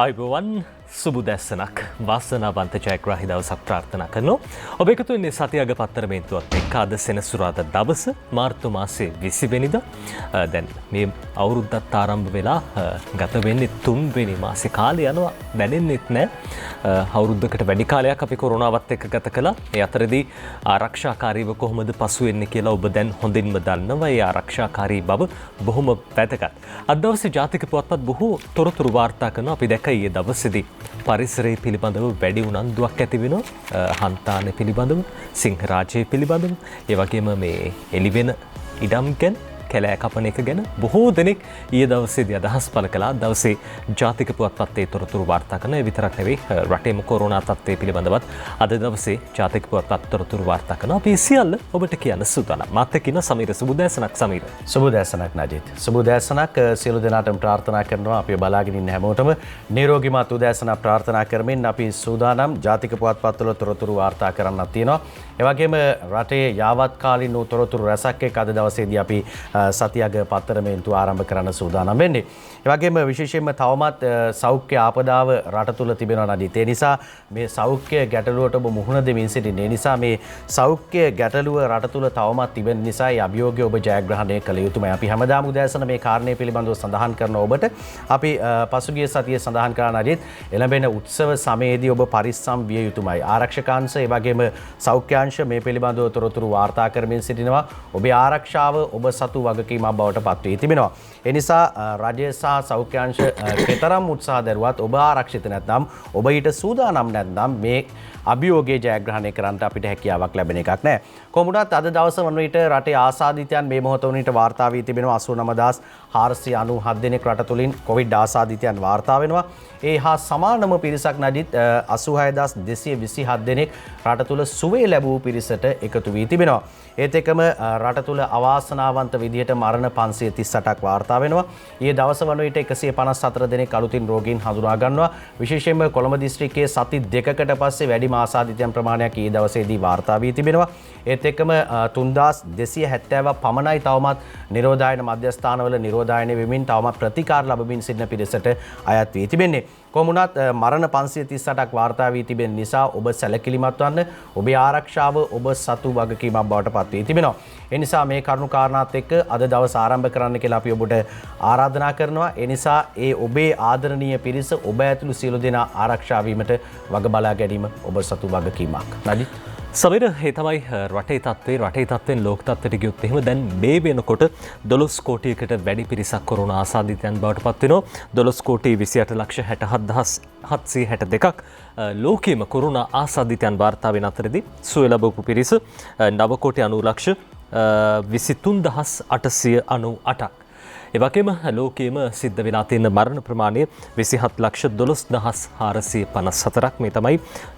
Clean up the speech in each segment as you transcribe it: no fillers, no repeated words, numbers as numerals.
අයිබෝවන් සුබුදැස්සනක් වාසනාවන්ත ජයග්‍රාහි දවසක් ප්‍රාර්ථනා කරනවා. ඔබ එකතු වෙන්නේ සතියග පත්තරමේන්තුවත් එක්ක අද සෙනසුරාදා දවස මාර්තු මාසයේ 20 වෙනිදා. දැන් මේ අවුරුද්දත් ආරම්භ වෙලා ගත වෙන්නේ 3 වෙනි මාසේ කාලය යනවා දැනෙන්නෙත් නැහැ. අවුරුද්දකට වැඩි කාලයක් අපි කොරෝනාවත් එක්ක ගත කළා. ඒ අතරදී ආරක්ෂාකාරීව කොහොමද පසු වෙන්නේ කියලා ඔබ දැන් හොඳින්ම දන්නවා. ඒ ආරක්ෂාකාරී බව බොහොම වැදගත්. අද දවසේ ජාතික පුවත්පත් බොහෝ තොරතුරු වාර්තා කරනවා. අපි දැක්කා ඊයේ දවසේදී පරිසරය පිළිබඳව වැඩි උනන්දුවක් ඇති වෙනවා. හන්තානේ පිළිබඳව, සිංහරාජය පිළිබඳව, ඒ වගේම මේ එළිවෙන ඉඩම් ගැන, කැලෑ කපන එක ගැන බොහෝ දෙනෙක් ඊයේ දවසේදී අදහස් පළ කළා. දවසේ ජාතික පුවත්පතේ තොරතුරු වාර්තා කරන ඒ විතරක් නෙවෙයි රටේම කොරෝනා තත්ත්වය පිළිබඳවත් අද දවසේ ජාතික පුවත්පත් තොරතුරු වාර්තා කරනවා. අපි සියල්ල ඔබට කියන්න සූදානම්. මාත් එක්ක ඉන්න සමීර සුබුදෑසනක්. සමීර සුබුදෑසනක් නජිත්. සුබුදෑසනක් සියලු දෙනාටම ප්‍රාර්ථනා කරනවා. අපි බලාගෙන ඉන්න හැමෝටම නිරෝගීමත් උදෑසන ප්‍රාර්ථනා කරමින් අපි සූදානම් ජාතික පුවත්පත්වල තොරතුරු වාර්තා කරන්නත් තියෙනවා. ඒ වගේම රටේ යාවත් කාලින තොරතුරු රැසක් එක්ක අද දවසේදී අපි සතියග පත්තරමේන්තුව ආරම්භ කරන්න සූදානම් වෙන්නේ. ඒ වගේම විශේෂයෙන්ම තවමත් සෞඛ්‍ය ආපදාව රට තුල තිබෙනවා නේද? ඒ නිසා මේ සෞඛ්‍ය ගැටලුවට ඔබ මුහුණ දෙමින් සිටින්නේ. ඒ නිසා මේ සෞඛ්‍ය ගැටලුව රට තුල තවමත් තිබෙන නිසා ඒ අභියෝගය ඔබ ජයග්‍රහණය කළ යුතුමයි. අපි හැමදාම උදෑසන මේ කාරණේ පිළිබඳව සඳහන් කරන ඔබට අපි පසුගිය සතියේ සඳහන් කරා නේද? එළඹෙන උත්සව සමයේදී ඔබ පරිස්සම් විය යුතුමයි. ආරක්ෂකාංශ ඒ වගේම සෞඛ්‍යාංශ මේ පිළිබඳව තොරතුරු වාර්තා කරමින් සිටිනවා. ඔබේ ආරක්ෂාව ඔබ සතු වගකීමක් බවට පත් වී තිබෙනවා. ඒ නිසා රජය සහ සෞඛ්‍යාංශ කෙතරම් උත්සාහ දරුවත් ඔබ ආරක්ෂිත නැත්නම් ඔබ ඊට සූදානම් නැත්නම් මේ අභියෝගයේ ජයග්‍රහණය කරන්නට අපිට හැකියාවක් ලැබෙන එකක් නැහැ. කොමුණත් අද දවස වන විට රටේ ආසාදිතයන් මේ මොහොත වන විට වාර්තා වී තිබෙනවා 89497 දෙනෙක් රට තුලින් කොවිඩ් ආසාදිතයන් වාර්තා වෙනවා. ඒ හා සමානම පිරිසක් නජිත් 86227 දෙනෙක් රට තුල සුවය ලැබූ පිරිසට එකතු වී තිබෙනවා. ඒත් එක්කම රට තුල අවාසනාවන්ත විදිහට මරණ 538ක් වාර්තා වෙනවා. ඊයේ දවස වන විට 154 දෙනෙක් අලුතින් රෝගීන් හඳුනා ගන්නවා. විශේෂයෙන්ම කොළඹ දිස්ත්‍රික්කයේ සති දෙකකට පස්සේ වැඩිම ආසාදිතයන් ප්‍රමාණයක් ඊයේ දවසේදී වාර්තා වී තිබෙනවා. ඒත් එක්කම 3270ක් පමණයි තවමත් නිරෝධායන මධ්‍යස්ථානවල නිරෝධායන වෙමින් තවමත් ප්‍රතිකාර ලැබමින් සිටින පිරිසට අයත් වී තිබෙන්නේ. කොමුණත් මරණ 538ක් වාර්තා වී තිබෙන නිසා ඔබ සැලකිලිමත් වන්න. ඔබේ ආරක්ෂාව ඔබ සතු වගකීමක් බවට පත් වී තිබෙනවා. ඒ නිසා මේ කරුණු කාරණාත් එක්ක අද දවස ආරම්භ කරන්න කියලා අපි ඔබට ආරාධනා කරනවා. ඒ නිසා ඒ ඔබේ ආදරණීය පිරිස ඔබ ඇතුළු සියලු දෙනා ආරක්ෂා වීමට වග බලා ගැනීම ඔබ සතු වගකීමක්. නදිත් සමීර ඒ තමයි රටේ තත්ත්වෙන් ලෝක තත්ත්වයට ගියොත් එහෙම දැන් මේ වෙනකොට 12 කෝටියකට වැඩි පිරිසක් කොරෝනා ආසාදිතයන් බවට පත් වෙනවා. 12 කෝටි 286,762ක් ලෝකෙම කොරෝනා ආසාදිතයන් වාර්තා වෙන අතරදී සුවය ලැබපු පිරිස 9 කෝටි 90 ලක්ෂ 23,898ක්. ඒ වගේම ලෝකයේම සිද්ධ වෙලා තියෙන මරණ ප්‍රමාණය 27,12,454ක්. මේ තමයි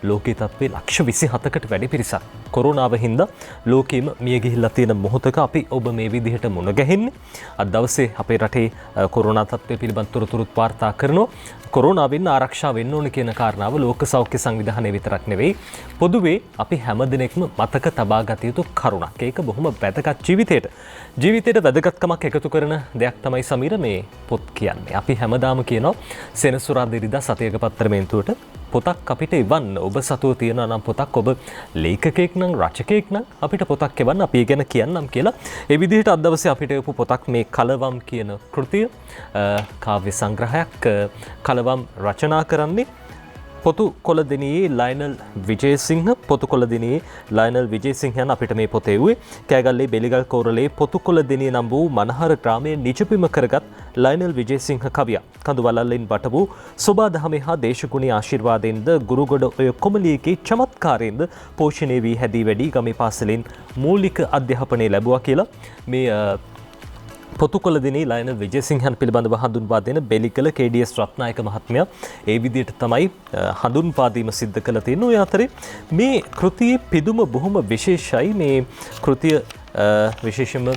ලෝකයේ තත්ත්වයේ ලක්ෂ 27කට වැඩි පිරිසක් කොරෝනාව හින්දා ලෝකෙම මිය ගිහිල්ලා තියෙන මොහොතක අපි ඔබ මේ විදිහට මුණ ගැහෙන්නේ. අද දවසේ අපේ රටේ කොරෝනා තත්ත්වය පිළිබඳ තොරතුරුත් වාර්තා කරනවා. කොරෝනාවෙන් ආරක්ෂා වෙන්න ඕන කියන කාරණාව ලෝක සෞඛ්‍ය සංවිධානය විතරක් නෙවෙයි පොදුවේ අපි හැමදෙනෙක්ම මතක තබා ගත යුතු කරුණක්. ඒක බොහොම වැදගත් ජීවිතයට වැදගත්කමක් එකතු කරන දෙයක් තමයි සමීර මේ පොත් කියන්නේ. අපි හැමදාම කියනවා සෙනසුරාදා ඉරිදා සතියක පත්තරමේන්තුවට පොතක් අපිට ඉවන්න. ඔබ සතුව තියෙනවා නම් පොතක්, ඔබ ලේඛකයෙක් නම් රචකයෙක් නම් අපිට පොතක් එවන්න, අපි ගැන කියන්නම් කියලා. ඒ විදිහට අද දවසේ අපිට එපු පොතක් මේ කලවම් කියන කෘතිය. කාව්‍ය සංග්‍රහයක්. කලවම් රචනා කරන්නේ පොතුකොළදිනියේ ලයනල් විජේසිංහ. පොතුකොළදිනියේ ලයනල් විජේසිංහයන් අපිට මේ පොත එව්වේ කෑගල්ලේ බෙලිගල් කෝරළේ පොතුකොළදිනිය නම් වූ මනහර ග්‍රාමයේ නිජබිම කරගත් ලයනල් විජේසිංහ කවියා. කඳුවලල්ලෙන් වට වූ සෝබාදහමේ හා දේශගුණීය ආශිර්වාදයෙන්ද ගුරුගොඩ ඔය කොමලියකේ චමත්කාරයෙන්ද පෝෂණය වී හැදී වැඩි ගමේ පාසලෙන් මූලික අධ්‍යාපනය ලැබුවා කියලා මේ පොතුකොළදිනේ ලයනල් විජේසිංහන් පිළිබඳව හඳුන්වා දෙන බෙලිකල KDS රත්නායක මහත්මයා ඒ විදිහට තමයි හඳුන්වා දීම සිද්ධ කළ තියෙන්නේ. ඔය අතරේ මේ කෘතියේ පිදුම බොහොම විශේෂයි. මේ කෘතිය විශේෂයෙන්ම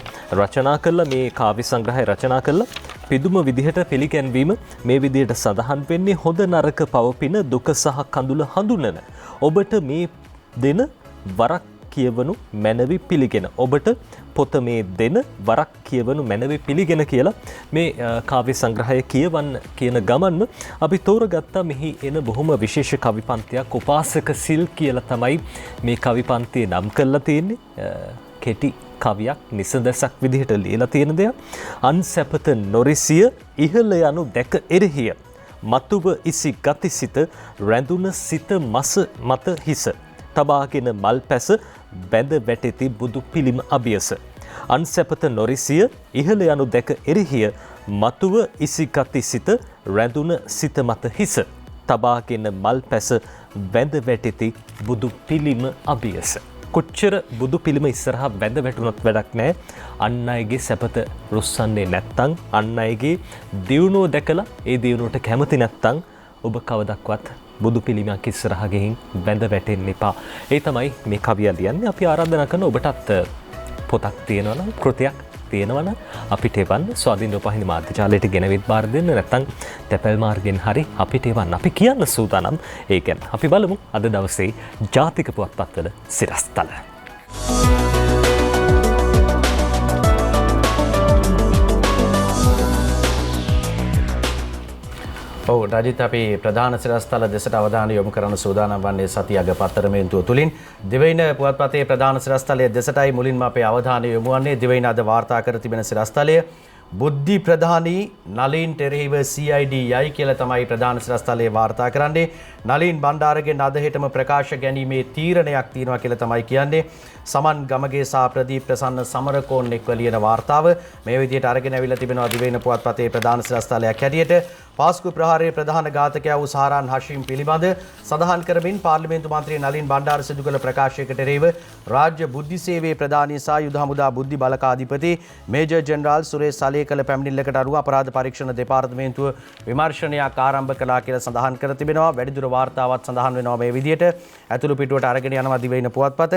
රචනා කළා, මේ කාව්‍ය සංග්‍රහය රචනා කළා පිදුම විදිහට පිළිගැන්වීම මේ විදිහට සඳහන් වෙන්නේ හොඳ නරක පවපින දුක සහ කඳුල හඳුනන ඔබට මේ දෙන වරක් කියවනු මැනවි පිළිගෙන ඔබට පොත මේ දෙන වරක් කියවනු මැනවි පිළිගෙන කියලා මේ කාව්‍ය සංග්‍රහය කියවන්න කියන ගමන්ම අපි තෝරගත්තා මෙහි එන බොහොම විශේෂ කවි පන්තියක් උපාසක සිල් කියලා තමයි මේ කවි පන්තිය නම් කරලා තියෙන්නේ. කෙටි කවියක් නිසඳසක් විදිහට ලියලා තියෙන දෙයක්. අන්සැපත නොරිසිය ඉහළ යනු දැක එරෙහිය මතුව ඉසි ගතිසිත රැඳුන සිත මස මත හිස තබාගෙන මල් පැස බැඳ වැටෙති බුදු පිළිම අභියස. අන්සැපත නොරිසිය ඉහළ යනු දැක එරෙහිය මතුව ඉසි ගතිසිත රැඳුන සිත මත හිස තබාගෙන මල් පැස බැඳ වැටෙති බුදු පිළිම අභියස. කොච්චර බුදු පිළිම ඉස්සරහා වැඳ වැටුණත් වැඩක් නැහැ. අන් අයගේ සැපත රුස්සන්නේ නැත්තම් අන් අයගේ දියුණුව දැකලා ඒ දියුණුවට කැමති නැත්තම් ඔබ කවදක්වත් බුදු පිළිමයක් ඉස්සරහා ගිහින් වැඳ වැටෙන්න එපා. ඒ තමයි මේ කවිය ලියන්නේ. අපි ආරාධනා කරන ඔබටත් පොතක් තියෙනවා නම් කෘතියක් තියෙනවා නම් අපිට එවන්න ස්වාධීන උපහින මාධ්‍යජාලයට ගෙනවිත් බාර දෙන්න නැත්නම් තැපැල් මාර්ගෙන් හරි අපිට එවන්න. අපි කියන්න සූදානම් ඒ ගැන. අපි බලමු අද දවසේ ජාතික පුවත්පත්වල සිරස්තල. ඔව් රජිත් අපි ප්‍රධාන සිරස්තල දෙසට අවධානය යොමු කරන සූදානම් වන්නේ සතිය අග පත්තරමේන්තුව තුලින් දිවයින පුවත්පතේ ප්‍රධාන සිරස්තලයේ දෙසටයි මුලින්ම අපේ අවධානය යොමු වන්නේ. දිවයින අද වාර්තා කර තිබෙන සිරස්තලය බුද්ධි ප්‍රධානී නලින් තෙරෙහිව CID යයි කියලා තමයි ප්‍රධාන සිරස්තලයේ වාර්තා කරන්නේ. නලින් බණ්ඩාරගේ අද හෙටම ප්‍රකාශ ගැනීමේ තීරණයක් තියෙනවා කියලා තමයි කියන්නේ. සමන් ගමගේ සහ ප්‍රදීප් ප්‍රසන්න සමරකෝන් එක්ව ලියන වාර්තාව මේ විදිහට අරගෙන අවිලා තිබෙනවා දිවයින පුවත්පතේ ප්‍රධාන සිරස්තලයක් හැටියට. පාස්කු ප්‍රහාරයේ ප්‍රධාන ඝාතකයා වූ සහරාන් හෂීම් පිළිබඳ සඳහන් කරමින් පාර්ලිමේන්තු මන්ත්‍රී නලින් බණ්ඩාර සිදු කළ ප්‍රකාශයකට එරෙහිව රාජ්‍ය බුද්ධි සේවයේ ප්‍රධානී සහ යුද හමුදා බුද්ධි බලකාධිපති මේජර් ජෙනරාල් සුරේෂ් සලේ කළ පැමිණිල්ලකට අනුව අපරාධ පරීක්ෂණ දෙපාර්තමේන්තුව විමර්ශනයක් ආරම්භ කළා කියලා සඳහන් කර තිබෙනවා. වැඩිදුර වාර්තාවත් සඳහන් වෙනවා මේ විදිහට. ඇතුළු පිටුවට අරගෙන යනවා දිවයින පුවත්පත.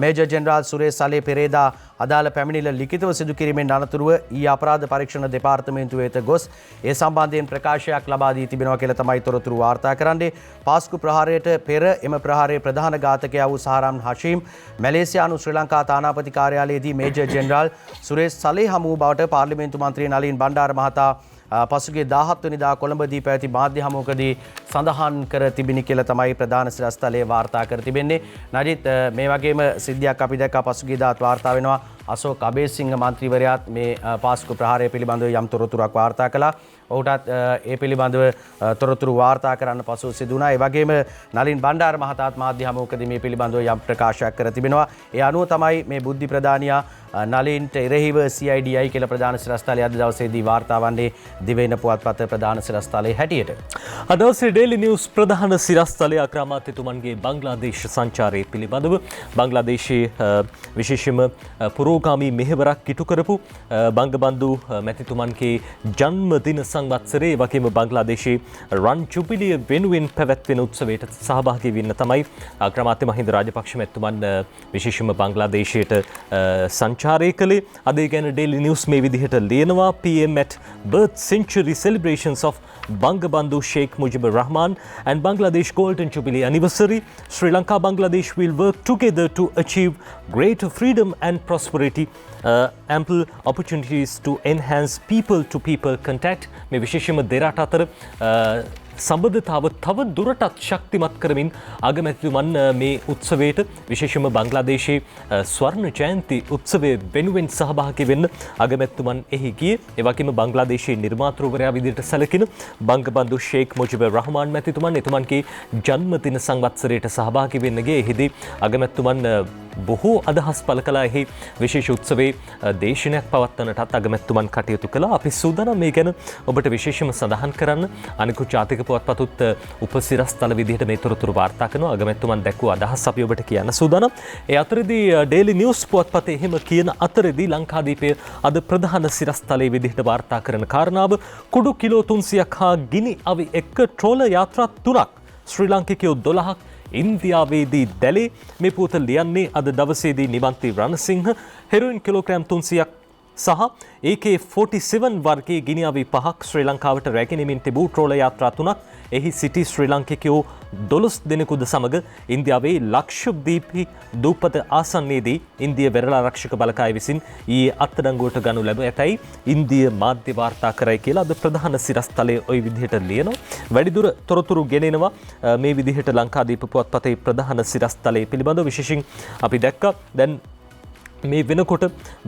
මේජර් ජෙනරාල් සුරේෂ් සලේ පෙරේදා අදාළ පැමිණිල්ල ලිඛිතව සිදු කිරීමෙන් අනතුරුව ඊ අපරාධ පරීක්ෂණ දෙපාර්තමේන්තුව වෙත ගොස් ඒ සම්බන්ධයෙන් ප්‍රකාශයක් ලබා දී තිබෙනවා කියලා තමයි තොරතුරු වාර්තා කරන්නේ. පාස්කු ප්‍රහාරයට පෙර එම ප්‍රහාරයේ ප්‍රධාන ඝාතකයා වූ සහරාන් හෂීම් මැලේසියානු ශ්‍රී ලංකා තානාපති කාර්යාලයේදී මේජර් ජෙනරාල් සුරේෂ් සලේ හමු වූ බවට පාර්ලිමේන්තු මන්ත්‍රී නලින් බණ්ඩාර මහතා පසුගිය 17 වෙනිදා කොළඹදී පැවති මාධ්‍ය හමුවකදී සඳහන් කර තිබිනි කියලා තමයි ප්‍රධාන සිරස්තලයේ වාර්තා කර තිබෙන්නේ. නජිත් මේ වගේම සිද්ධියක් අපි දැක්කා පසුගියදාත් වාර්තා වෙනවා. අශෝක් අබේසිංහ මන්ත්‍රීවරයාත් මේ පාස්කු ප්‍රහාරය පිළිබඳව යම් තොරතුරක් වාර්තා කළා. ඔහුටත් ඒ පිළිබඳව තොරතුරු වාර්තා කරන්න පසු සිදු වුණා. ඒ වගේම නලින් බණ්ඩාර මහතාත් මාධ්‍ය හමුවකදී මේ පිළිබඳව යම් ප්‍රකාශයක් කර තිබෙනවා. ඒ අනුව තමයි මේ බුද්ධි ප්‍රධානියා නලින්ට එරෙහිව CIDI කියලා ප්‍රධාන සිරස්තලයේ අද දවසේදී වාර්තා වන්නේ දිවයින පුවත්පත ප්‍රධාන සිරස්තලයේ හැටියට. අද දවසේ ඩේලි නිවුස් ප්‍රධාන සිරස්තලයේ අග්‍රාමාත්‍යතුමන්ගේ බංග්ලාදේශ සංචාරය පිළිබඳව බංග්ලාදේශයේ විශේෂම පුරෝගාමී මෙහෙවරක් ඉටු කරපු බංගබන්දු මැතිතුමන්ගේ ජන්මදින සංවත්සරයේ වගේම බංග්ලාදේශයේ රන් ජුබිලිය වෙනුවෙන් පැවැත්වෙන උත්සවයට සහභාගී වෙන්න තමයි අග්‍රාමාත්‍ය මහින්ද රාජපක්ෂ මැතිතුමන් විශේෂම බංග්ලාදේශයට සංචාරය කළේ. අද ඒ ගැන ඩේලි නිවුස් මේ විදිහට ලියනවා. PM at birth century celebrations of Bangabandhu Sheikh Mujibur Rahman and Bangladesh Golden Jubilee anniversary. Sri Lanka Bangladesh will work together to achieve greater freedom and prosperity, ample opportunities to enhance people to people contact. මේ විශේෂම දෙරට අතර සම්බන්ධතාව තව දුරටත් ශක්තිමත් කරමින් අගමැතිතුමන් මේ උත්සවයට විශේෂම බංග්ලාදේශයේ ස්වර්ණ ජයන්ති උත්සවය වෙනුවෙන් සහභාගී වෙන්න අගමැතිතුමන් එහි ගියේ. ඒ වගේම බංග්ලාදේශයේ නිර්මාතෘවරයා විදිහට සැලකෙන බංගබන්දු ෂේක් මුජිබුර් රහමාන් මැතිතුමන් එතුමන්ගේ ජන්මදින සංවත්සරයට සහභාගී වෙන්න ගියේ. එහිදී අගමැතිතුමන් බොහෝ අදහස් පළ කළා. එහි විශේෂ උත්සවයේ දේශනයක් පවත්වන්නටත් අගමැතිතුමන් කටයුතු කළා. අපි සූදානම් මේ ගැන ඔබට විශේෂම සඳහන් කරන්න. අනිකුත් ජාතික පුවත්පතුත් උපසිරස්තල විදිහට මේ තොරතුරු වාර්තා කරනවා. අගමැතිතුමන් දැක්වූ අදහස් අපි ඔබට කියන්න සූදානම්. ඒ අතරදී ඩේලි නිවුස් පුවත්පතේ එහෙම කියන අතරදී ලංකාදීපය අද ප්‍රධාන සිරස්තලයේ විදිහට වාර්තා කරන කාරණාව කුඩු කිලෝ 300ක් හා ගිනි අවි එක්ක ට්‍රෝල යාත්‍රා 3ක් ශ්‍රී ලාංකිකයෝ 12ක් ඉන්දියාවේදී දැලේ. මේ පුවත ලියන්නේ අද දවසේදී නිමන්ති රණසිංහ. හෙරොයින් කිලෝග්‍රෑම් 300ක් සහ AK-47 වර්ගයේ ගිනි අවි 5ක් ශ්‍රී ලංකාවට රැගෙනමින් තිබූ ට්‍රෝල යාත්‍රා 3ක් එහි සිටි ශ්‍රී ලංකිකයෝ 12 දෙනෙකුද සමග ඉන්දියාවේ ලක්ෂද්වීපී දූපත ආසන්නයේදී ඉන්දිය වෙරළ ආරක්ෂක බලකාය විසින් ඊයේ අත්අඩංගුවට ගනු ලැබ ඇතැයි ඉන්දිය මාධ්‍ය වාර්තා කරයි කියලා අද ප්‍රධාන සිරස්තලයේ ওই විදිහට ලියනවා. වැඩිදුර තොරතුරු ගෙනෙනවා මේ විදිහට ලංකාදීප පුවත්පතේ ප්‍රධාන සිරස්තලයේ පිළිබඳව විශේෂයෙන් අපි දැක්කා දැන් මේ වෙනකොට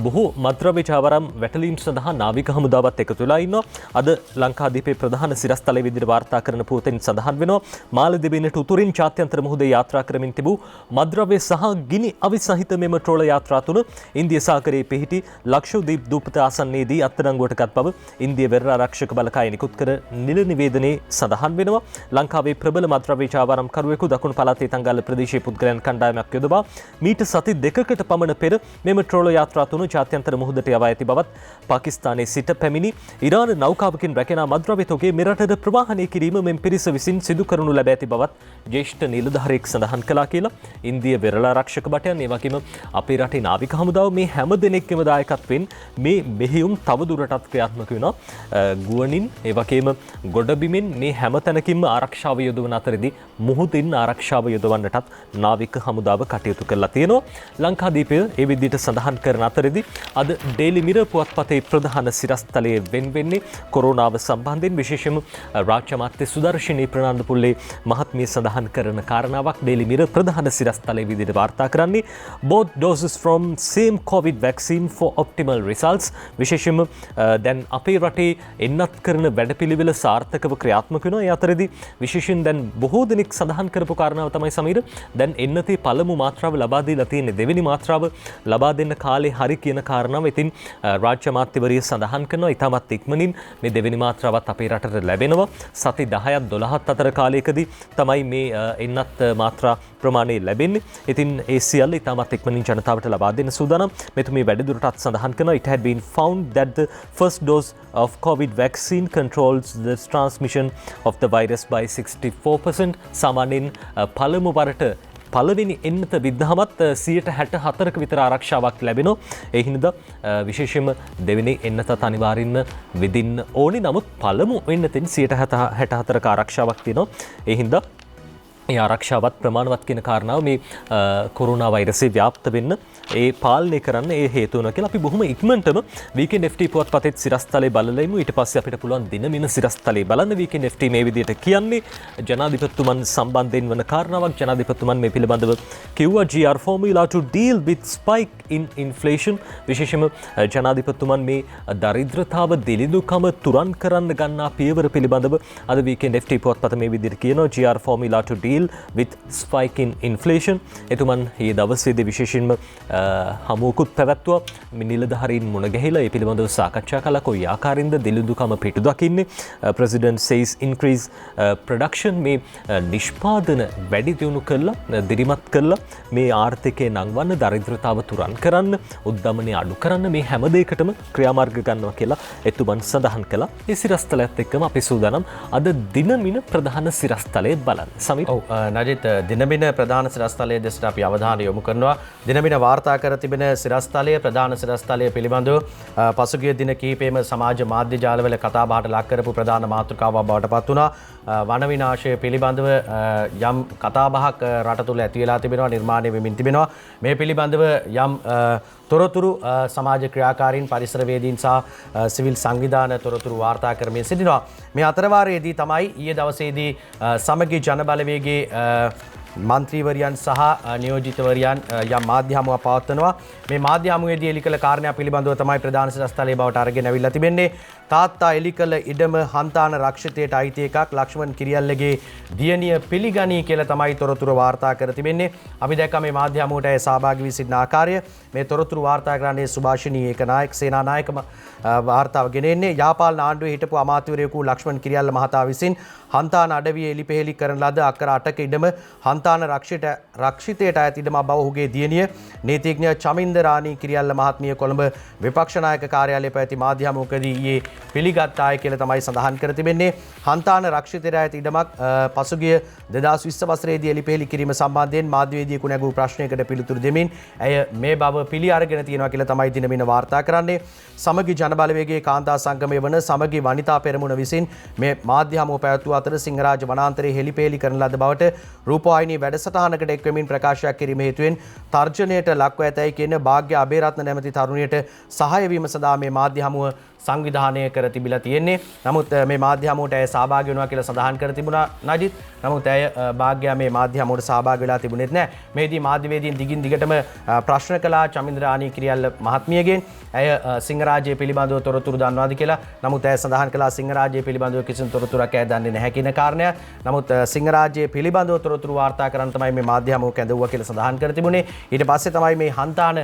බොහෝ මද්‍රව්‍ය චාවරම් වැටලීම් සඳහා නාවික හමුදාවත් එකතු වෙලා ඉන්නවා. අද ලංකාදීපේ ප්‍රධාන සිරස්තලයේ විදිහට වාර්තා කරන පුවතෙන් සඳහන් වෙනවා මාලදිවයිනට උතුරින් ජාත්‍යන්තර මුහුදේ යාත්‍රා කරමින් තිබූ මද්‍රව්‍ය සහ ගිනි අවි සහිත මෙම ට්‍රෝල යාත්‍රා තුන ඉන්දිය සාගරයේ පිහිටි ලක්ෂද්වීප් දූපත ආසන්නයේදී අත්අඩංගුවට ගත් බව ඉන්දිය වෙරළ ආරක්ෂක බලකාය නිකුත් කර නිල නිවේදනයේ සඳහන් වෙනවා. ලංකාවේ ප්‍රබල මද්‍රව්‍ය චාවරම් කරුවෙකු දකුණු පළාතේ තංගල්ල ප්‍රදේශයේ පුද්ගලයන් කණ්ඩායමක් යොදවා මීට සති දෙකකට පමණ පෙර මෙම ට්‍රෝල යාත්‍රා තුන ජාත්‍යන්තර මුහුදට යවා ඇති බවත් පාකිස්තානයේ සිට පැමිණි ඉරාන නෞකාවකින් රැගෙන මද්‍රව්‍ය තොගේ මෙරටට ප්‍රවාහනය කිරීම මෙන් පිරිස විසින් සිදු කරනු ලැබ ඇති බවත් ජ්‍යෙෂ්ඨ නිලධාරියෙක් සඳහන් කළා කියලා ඉන්දිය වෙරළ ආරක්ෂක බටයන් ඒ වගේම අපේ රටේ නාවික හමුදාව මේ හැම දෙනෙක්ගේම දායකත්වයෙන් මේ මෙහෙයුම් තවදුරටත් ක්‍රියාත්මක වෙනවා. ගුවනින් ඒ වගේම ගොඩබිමින් මේ හැම තැනකින්ම ආරක්ෂාව යොදවන අතරදී මුහුදින් ආරක්ෂාව යොදවන්නටත් නාවික හමුදාව කටයුතු කරලා තියෙනවා. ලංකාදීපය ඒ විදිහට සඳහන් කරන අතරදී අද ඩේලි මිරර් පුවත්පතේ ප්‍රධාන සිරස්තලයේ වෙන්නේ කොරෝනාව සම්බන්ධයෙන් විශේෂම රාජ්‍ය අමාත්‍ය සුදර්ශනී ප්‍රනාන්දුපුල්ලේ මහත්මිය සඳහන් කරන කාරණාවක් ඩේලි මිරර් ප්‍රධාන සිරස්තලයේ විදිහට වාර්තා කරන්නේ both doses from same covid vaccine for optimal results. විශේෂම දැන් අපේ රටේ එන්නත් කරන වැඩපිළිවෙල සාර්ථකව ක්‍රියාත්මක වෙනවා. ඒ අතරදී විශේෂයෙන් දැන් බොහෝ දෙනෙක් සඳහන් කරපු කාරණාව තමයි සමීර දැන් එන්නතේ පළමු මාත්‍රාව ලබා දීලා තියෙන්නේ දෙවෙනි මාත්‍රාව ලබා දෙන්න කාලේ හරි කියන කාරණාව ඉතින් රාජ්‍ය අමාත්‍යවරිය සඳහන් කරනවා ඉතාමත් ඉක්මනින් මේ දෙවෙනි මාත්‍රාවත් අපේ රටට ලැබෙනවා. සති 10ක් 12ක් අතර කාලයකදී තමයි මේ එන්නත් මාත්‍රා ප්‍රමාණය ලැබෙන්නේ. ඉතින් ඒ සියල්ල ඉතාමත් ඉක්මනින් ජනතාවට ලබා දෙන්න සූදානම්. මෙතුමිය වැඩිදුරටත් සඳහන් කරනවා it had been found that the first dose of covid vaccine controls the transmission of the virus by 64%. සාමාන්‍යයෙන් පළමු වරට පළවෙනි එන්නත විද්ධහමත් 64%ක විතර ආරක්ෂාවක් ලැබෙනවා. ඒ හින්දා විශේෂයෙන්ම දෙවෙනි එන්නතත් අනිවාර්යින්ම විදින්න ඕනි. නමුත් පළමු එන්නතෙන් 64%ක ආරක්ෂාවක් තියෙනවා. ඒ හින්දා ඒ ආරක්ෂාවත් ප්‍රමාණවත් කියන කාරණාව මේ කොරෝනා වෛරසය ව්‍යාප්ත වෙන්න ඒ පාලනය කරන්න ඒ හේතු වෙනවා කියලා අපි බොහොම ඉක්මනටම වීකෙන්ඩ් FT පුවත්පතේ සිරස්තලේ බලලා ඉමු. ඊට පස්සේ අපිට පුළුවන් දිනමින සිරස්තලේ බලන්න. වීකෙන්ඩ් FT මේ විදිහට කියන්නේ ජනාධිපතිතුමන් සම්බන්ධයෙන් වන කාරණාවක්. ජනාධිපතිතුමන් මේ පිළිබඳව කිව්වා GR formula to deal with spike in inflation. විශේෂයෙන්ම ජනාධිපතිතුමන් මේ දරිද්‍රතාව දිලිඳුකම තුරන් කරන්න ගන්නා පියවර පිළිබඳව අද වීකෙන්ඩ් FT පුවත්පත මේ විදිහට කියනවා GR formula to deal with spike in inflation. එතුමන් මේ දවසේදී විශේෂයෙන්ම හමුවකුත් පැවැත්වුවා. නිලධාරීන් මුණ ගැහිලා ඒ පිළිබඳව සාකච්ඡා කළා. කොයි ආකාරයෙන්ද දිලිඳුකම පිටු දකින්නේ. President says increase production මේ නිෂ්පාදන වැඩි දියුණු කළා දිරිමත් කළා මේ ආර්ථිකය නංවන්න දරිද්‍රතාව තුරන් කරන්න උද්දමනය අඩු කරන්න මේ හැම දෙයකටම ක්‍රියාමාර්ග ගන්නවා කියලා එතුමන් සඳහන් කළා. ඒ සිරස්තලයත් එක්කම අපි සූදානම් අද දිනමින ප්‍රධාන සිරස්තලයේ බලන්න. සමීර නජිත් දිනමින ප්‍රධාන සිරස්තලයේ දෙසට අපි අවධානය යොමු කරනවා. දිනමින වාර්තා කර තිබෙන සිරස්තලය ප්‍රධාන සිරස්තලය පිළිබඳව පසුගිය දින කිහිපෙම සමාජ මාධ්‍ය ජාලවල කතාබහට ලක් කරපු ප්‍රධාන මාතෘකාවක් බවට පත් වුණා. වන විනාශය පිළිබඳව යම් කතාබහක් රට තුළ ඇති වෙලා තිබෙනවා නිර්මාණය වෙමින් තිබෙනවා. මේ පිළිබඳව යම් තොරතුරු සමාජ ක්‍රියාකාරීන් පරිසරවේදීන් සහ සිවිල් සංවිධාන තොරතුරු වාර්තා කරමින් සිටිනවා. මේ අතරවාරයේදී තමයි ඊයේ දවසේදී සමගි ජනබලවේගයේ මන්ත්‍රීවරයන් සහ නියෝජිතවරයන් යම් මාධ්‍ය හමුවක් පවත්වනවා. මේ මාධ්‍ය හමුවේදී එලි කළ කාරණයක් පිළිබඳව තමයි ප්‍රධාන සිරස්තලයේ බවට අරගෙන අවිල්ලා තිබෙන්නේ. තාත්තා එලි කළ ඉඩම හන්තාන රක්ෂිතයට අයිති එකක් ලක්ෂ්මන් කිරියල්ලගේ දියණිය පිළිගනී කියලා තමයි තොරතුරු වාර්තා කර තිබෙන්නේ. අපි දැක්කා මේ මාධ්‍ය හමුවට සහභාගී වී සිටින ආකාරය. මේ තොරතුරු වාර්තා කරන්නේ සුභාෂිනී ඒකනායක සේනානායක වාර්තාව ගෙනෙන්නේ. යාපාලන ආණ්ඩුවේ හිටපු අමාත්‍යවරයෙකු ලක්ෂ්මන් කිරියල්ල මහතා විසින් හන්තාන අඩවියේ එලිපෙහෙලි කරන ලද අක්කර 8ක ඉඩම හන්තාන රක්ෂිතයට ඇති ඉඩම බව ඔහුගේ දියණිය නීතිඥ චමින්ද රාණී කිරියල්ල මහත්මිය කොළඹ විපක්ෂ නායක කාර්යාලයේ පැවති මාධ්‍ය හමුවකදී ඊයේ පිළිගත්තාය කියලා තමයි සඳහන් කර තිබෙන්නේ. හන්තාන රක්ෂිතයට ඇති ඉඩමක් පසුගිය 2020 වසරේදී එළිපෙහෙළි කිරීම සම්බන්ධයෙන් මාධ්‍යවේදියෙකු නැගූ ප්‍රශ්නයකට පිළිතුරු දෙමින් ඇය මේ බව පිළි අරගෙන තියෙනවා කියලා තමයි දිනමින වාර්තා කරන්නේ. සමගි ජනබලවේගයේ කාන්තා සංගමය වන සමගි වනිතා පෙරමුණ විසින් මේ මාධ්‍ය හමුව පැවැත්වූ අතර සිංහරාජ වනාන්තරයේ හෙළිපෙහෙළි කරන ලද බවට රූපවාහිනී වැඩසටහනකට එක්වෙමින් ප්‍රකාශයක් කිරීම හේතුවෙන් තර්ජනයට ලක්ව ඇතැයි කියන භාග්‍ය අබේරත්න නැමැති තරුණියට සහාය වීම සඳහා මේ මාධ්‍ය හමුව සංවිධානය කර තිබිලා තියෙන්නේ. නමුත් මේ මාධ්‍ය හමුවට ඇය සහභාගී වෙනවා කියලා සඳහන් කර තිබුණා නජිත්. නමුත් ඇය භාග්‍ය මේ මාධ්‍ය හමුවට සහභාගී වෙලා තිබුණෙත් නැහැ. මේදී මාධ්‍යවේදීන් දිගින් දිගටම ප්‍රශ්න කළා චමින්ද රාණී කිරියල්ල මහත්මියගෙන්. ඇය සිංහරාජ්‍ය පිළිබඳව තොරතුරු දන්නවාද කියලා. නමුත් ඇය සඳහන් කළා සිංහරාජ්‍ය පිළිබඳව කිසිම තොරතුරක් ඇය දන්නේ නැහැ කියන කාරණය. නමුත් සිංහරාජ්‍ය පිළිබඳව තොරතුරු වාර්තා කරන්න තමයි මේ මාධ්‍ය හමුව කැඳවුවා කියලා සඳහන් කර තිබුණේ. ඊට පස්සේ තමයි මේ හන්තාන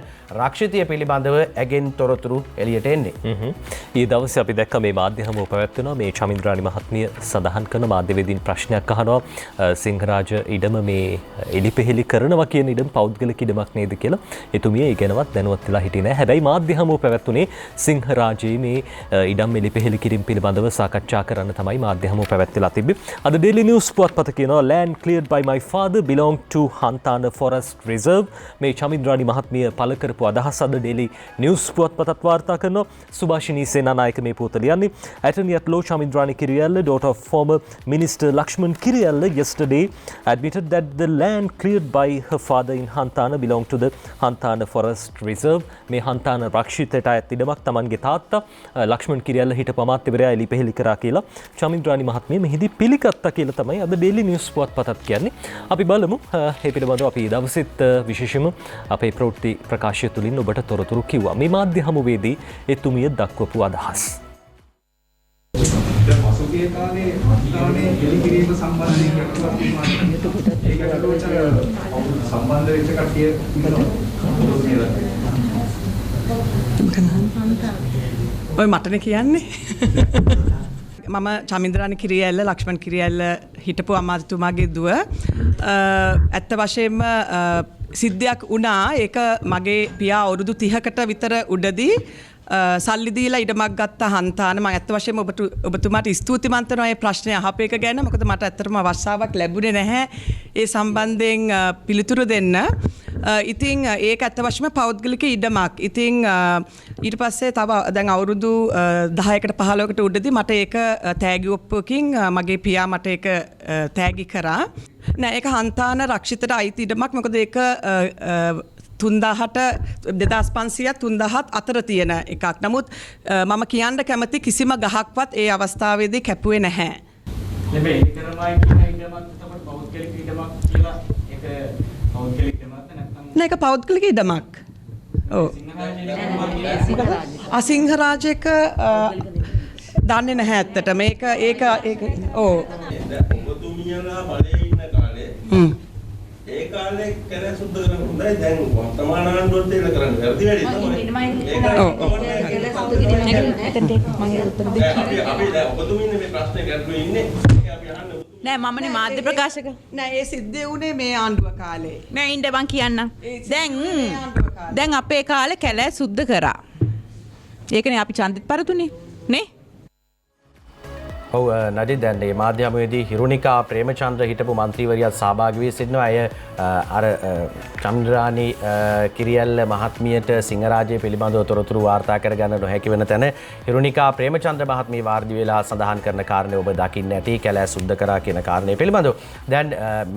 රක්ෂිතය පිළිබඳව ඇගෙන් තොරතුරු එළියට එන්නේ. ඒ දවසේ අපි දැක්ක මේ මාධ්‍ය හමුව පැවැත්වෙනවා. මේ චමින්ද රාණී මහත්මිය සඳහන් කරන මාධ්‍යවේදීන් ප්‍රශ්නයක් අහනවා සිංහරාජ ඉඩම මේ එළිපෙහෙළි කරනවා කියන ඉඩම පෞද්ගලික ඉඩමක් නේද කියලා. එතුමිය ඒ ගැනවත් දැනුවත් වෙලා හිටියේ නැහැ. හැබැයි මාධ්‍ය හමුව පැවැත්වුණේ සිංහරාජයේ මේ ඉඩම් එළිපෙහෙළි කිරීම පිළිබඳව සාකච්ඡා කරන්න තමයි මාධ්‍ය හමුව පැවැත්වලා තිබ්බේ. අද Daily News පුවත්පත කියනවා land cleared by my father belong to Hantana Forest Reserve. මේ චමින්ද රාණී මහත්මිය පළ කරපු අදහස් අද Daily News පුවත්පතත් වාර්තා කරනවා. සුභාෂිනී සේනානායක මේ පුවත ලියන්නේ attorney at law Chamindra Rani Kiriyalla, daughter of former Minister Lakshman Kiriyalla, yesterday admitted that the land cleared by her father in Hantana belonged to the Hantana Forest Reserve. මේ Hantana රක්ෂිතයට අයත් ඉඩමක් තමන්ගේ තාත්තා ලක්ෂ්මන් කිරියල්ල හිටපු අමාත්‍යවරයා එළිපෙහෙළි කරා කියලා චමින්ද රාණී මහත්මිය මෙහිදී පිළිගත්තා කියලා තමයි අද Daily News පුවත්පතත් කියන්නේ. අපි බලමු මේ පිළිබඳව අපි දවසෙත් විශේෂයෙන්ම අපේ ප්‍රවෘත්ති ප්‍රකාශය තුලින් ඔබට තොරතුරු කිව්වා. මේ මාධ්‍ය හමුවේදී එතුමිය දක්වපු අදහස්. පසුගිය කාලේ අත්තානේ එළිකිරීම සම්බන්ධයෙන් ගැටලුවක් තියෙනවා. ඒ ගැටලුවට සම්බන්ධ වෙච්ච කට්ටිය ඔය මටනේ කියන්නේ. මම චමින්ද රාණී කිරියල්ල ලක්ෂ්මන් කිරියල්ල හිටපු අමාත්‍යතුමාගේ දුව. ඇත්ත වශයෙන්ම සිද්ධියක් වුණා. ඒක මගේ පියා අවුරුදු 30කට විතර උඩදී සල්ලි දීලා ඉඩමක් ගත්ත හන්තාන. මම ඇත්ත වශයෙන්ම ඔබතුමාට ස්තුතිවන්ත වෙනවා මේ ප්‍රශ්නේ අහපු එක ගැන. මොකද මට ඇත්තටම අවස්ථාවක් ලැබුණේ නැහැ ඒ සම්බන්ධයෙන් පිළිතුරු දෙන්න. ඉතින් ඒක ඇත්ත වශයෙන්ම පෞද්ගලික ඉඩමක්. ඉතින් ඊට පස්සේ තව දැන් අවුරුදු 10කට 15කට උඩදී මට ඒක තෑගි ඔප්පුවකින් මගේ පියා මට ඒක තෑගි කරා. නෑ ඒක හන්තාන රක්ෂිතට අයිති ඉඩමක්. මොකද ඒක 2500 අතර තියෙන එකක්. නමුත් මම කියන්න කැමති කිසිම ගහක්වත් ඒ අවස්ථාවේදී කැපුවේ නැහැ. නෙමෙයි කරමයි කියන ඉඩමක් තමයි පෞද්ගලික ඉඩමක් කියලා. ඒක පෞද්ගලික ඉඩමක්ද නැත්නම් නෑ ඒක පෞද්ගලික ඉඩමක්. ඔව්. අසිංහරාජයක දන්නේ නැහැ ඇත්තට. මේක ඒක ඔව්. ඔබතුමියලා බලේ ඉන්න කාලේ ඒ කාලේ කරේ සුද්ධ කරන හොඳයි. දැන් වර්තමාන ආණ්ඩුවත් ඒක කරන්නේ වැරදි වැඩි තමයි. අපි දැන් ඔබතුමියනේ මේ ප්‍රශ්නේ ගැටලුවේ ඉන්නේ. ඒක අපි අහන්න නෑ මමනේ මාධ්‍ය ප්‍රකාශක. නෑ ඒ සිද්ධිය වුණේ මේ ආණ්ඩුව කාලේ. නෑ ඉන්න බං කියන්න. දැන් අපේ කාලේ කැලෑ සුද්ධ කරා. ඒකනේ අපි ඡන්දිත් පරතුනේ නේ? ඔව් නඩි දැන් මේ මාධ්‍ය හමුවේදී හිරුනිකා ප්‍රේමචන්ද්‍ර හිටපු මන්ත්‍රීවරියත් සහභාගී වී සිටිනවා. අය අර චමින්ද රාණී කිරියල්ල මහත්මියට සිංහරාජය පිළිබඳව තොරතුරු වාර්තා කරගන්න නොහැකි වෙන තැන හිරුනිකා ප්‍රේමචන්ද්‍ර මහත්මිය වාර්තා වෙලා සඳහන් කරන කාරණේ ඔබ දකින්න ඇති කැලෑ සුද්ධ කරා කියන කාරණේ පිළිබඳව. දැන්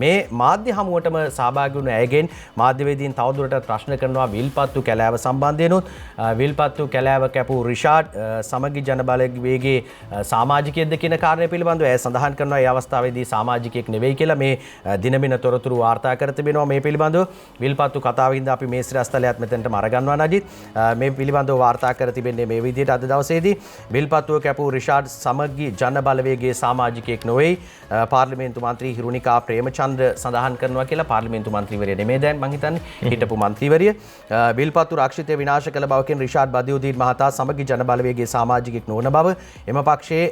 මේ මාධ්‍ය හමුවටම සහභාගී වුණ අයගෙන් මාධ්‍යවේදීන් තවදුරටත් ප්‍රශ්න කරනවා විල්පත්තු කැලෑව සම්බන්ධයෙන්ුත්. විල්පත්තු කැලෑව කැපූ රිෂාඩ් සමගි ජනබලවේගයේ සමාජිකයෙක්ද කියන කාරණය පිළිබඳව ඇය සඳහන් කරනවා ඒ අවස්ථාවේදී සමාජිකයෙක් නෙවෙයි කියලා. මේ දිනමින තොරතුරු වාර්තා කර තිබෙනවා මේ පිළිබඳව. විල්පත්තු කතාවින්ද අපි මේ ශ්‍රේෂ්ඨලයත් මෙතනටම අරගන්නවා නජිත්. මේ පිළිබඳව වාර්තා කර තිබෙන්නේ මේ විදිහට අද දවසේදී විල්පත්තුව කැපූ රිෂාඩ් සමගි ජන බලවේගයේ සමාජිකයෙක් නොවේ. පාර්ලිමේන්තු මන්ත්‍රී හිරුනිකා ප්‍රේමචන්ද්‍ර සඳහන් කරනවා කියලා. පාර්ලිමේන්තු මන්ත්‍රීවරිය නෙමෙයි දැන් මං හිතන්නේ හිටපු මන්ත්‍රීවරිය. විල්පත්තු රක්ෂිතය විනාශ කළ බවකින් රිෂාඩ් බදියුදීන් මහතා සමගි ජන බලවේගයේ සමාජිකයෙක් නොවන බව එම පක්ෂයේ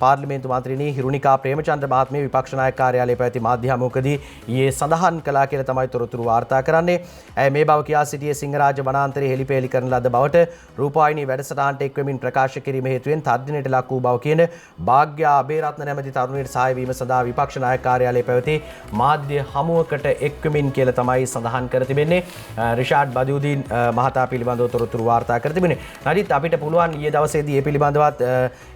පාර්ලිමේන්තු මන්ත්‍රීනි හිරුනිකා ප්‍රේමචන්ද්‍ර මහත්මිය විපක්ෂ නායක කාර්යාලයේ පැවති මාධ්‍ය හමුවකදී ඊයේ සඳහන් කළා කියලා තමයි තොරතුරු වාර්තා කරන්නේ. ඇය මේ බව කියා සිටියේ සිංහරාජ වනාන්තරයේ හෙළිපෙහෙළි කරන ලද බවට රූපවාහිනී වැඩසටහනට එක්වෙමින් ප්‍රකාශ කිරීම හේතුවෙන් තර්ජනයට ලක් වූ බව කියන භාග්‍යා අබේරත්න නැමැති තරුණියට සහාය වීම සඳහා විපක්ෂ නායක කාර්යාලයේ පැවති මාධ්‍ය හමුවකට එක්වෙමින් කියලා තමයි සඳහන් කර තිබෙන්නේ. රිෂාඩ් බදියුදීන් මහතා පිළිබඳව තොරතුරු වාර්තා කර තිබෙන්නේ. නඩිත් අපිට පුළුවන් ඊයේ දවසේදී මේ පිළිබඳවත්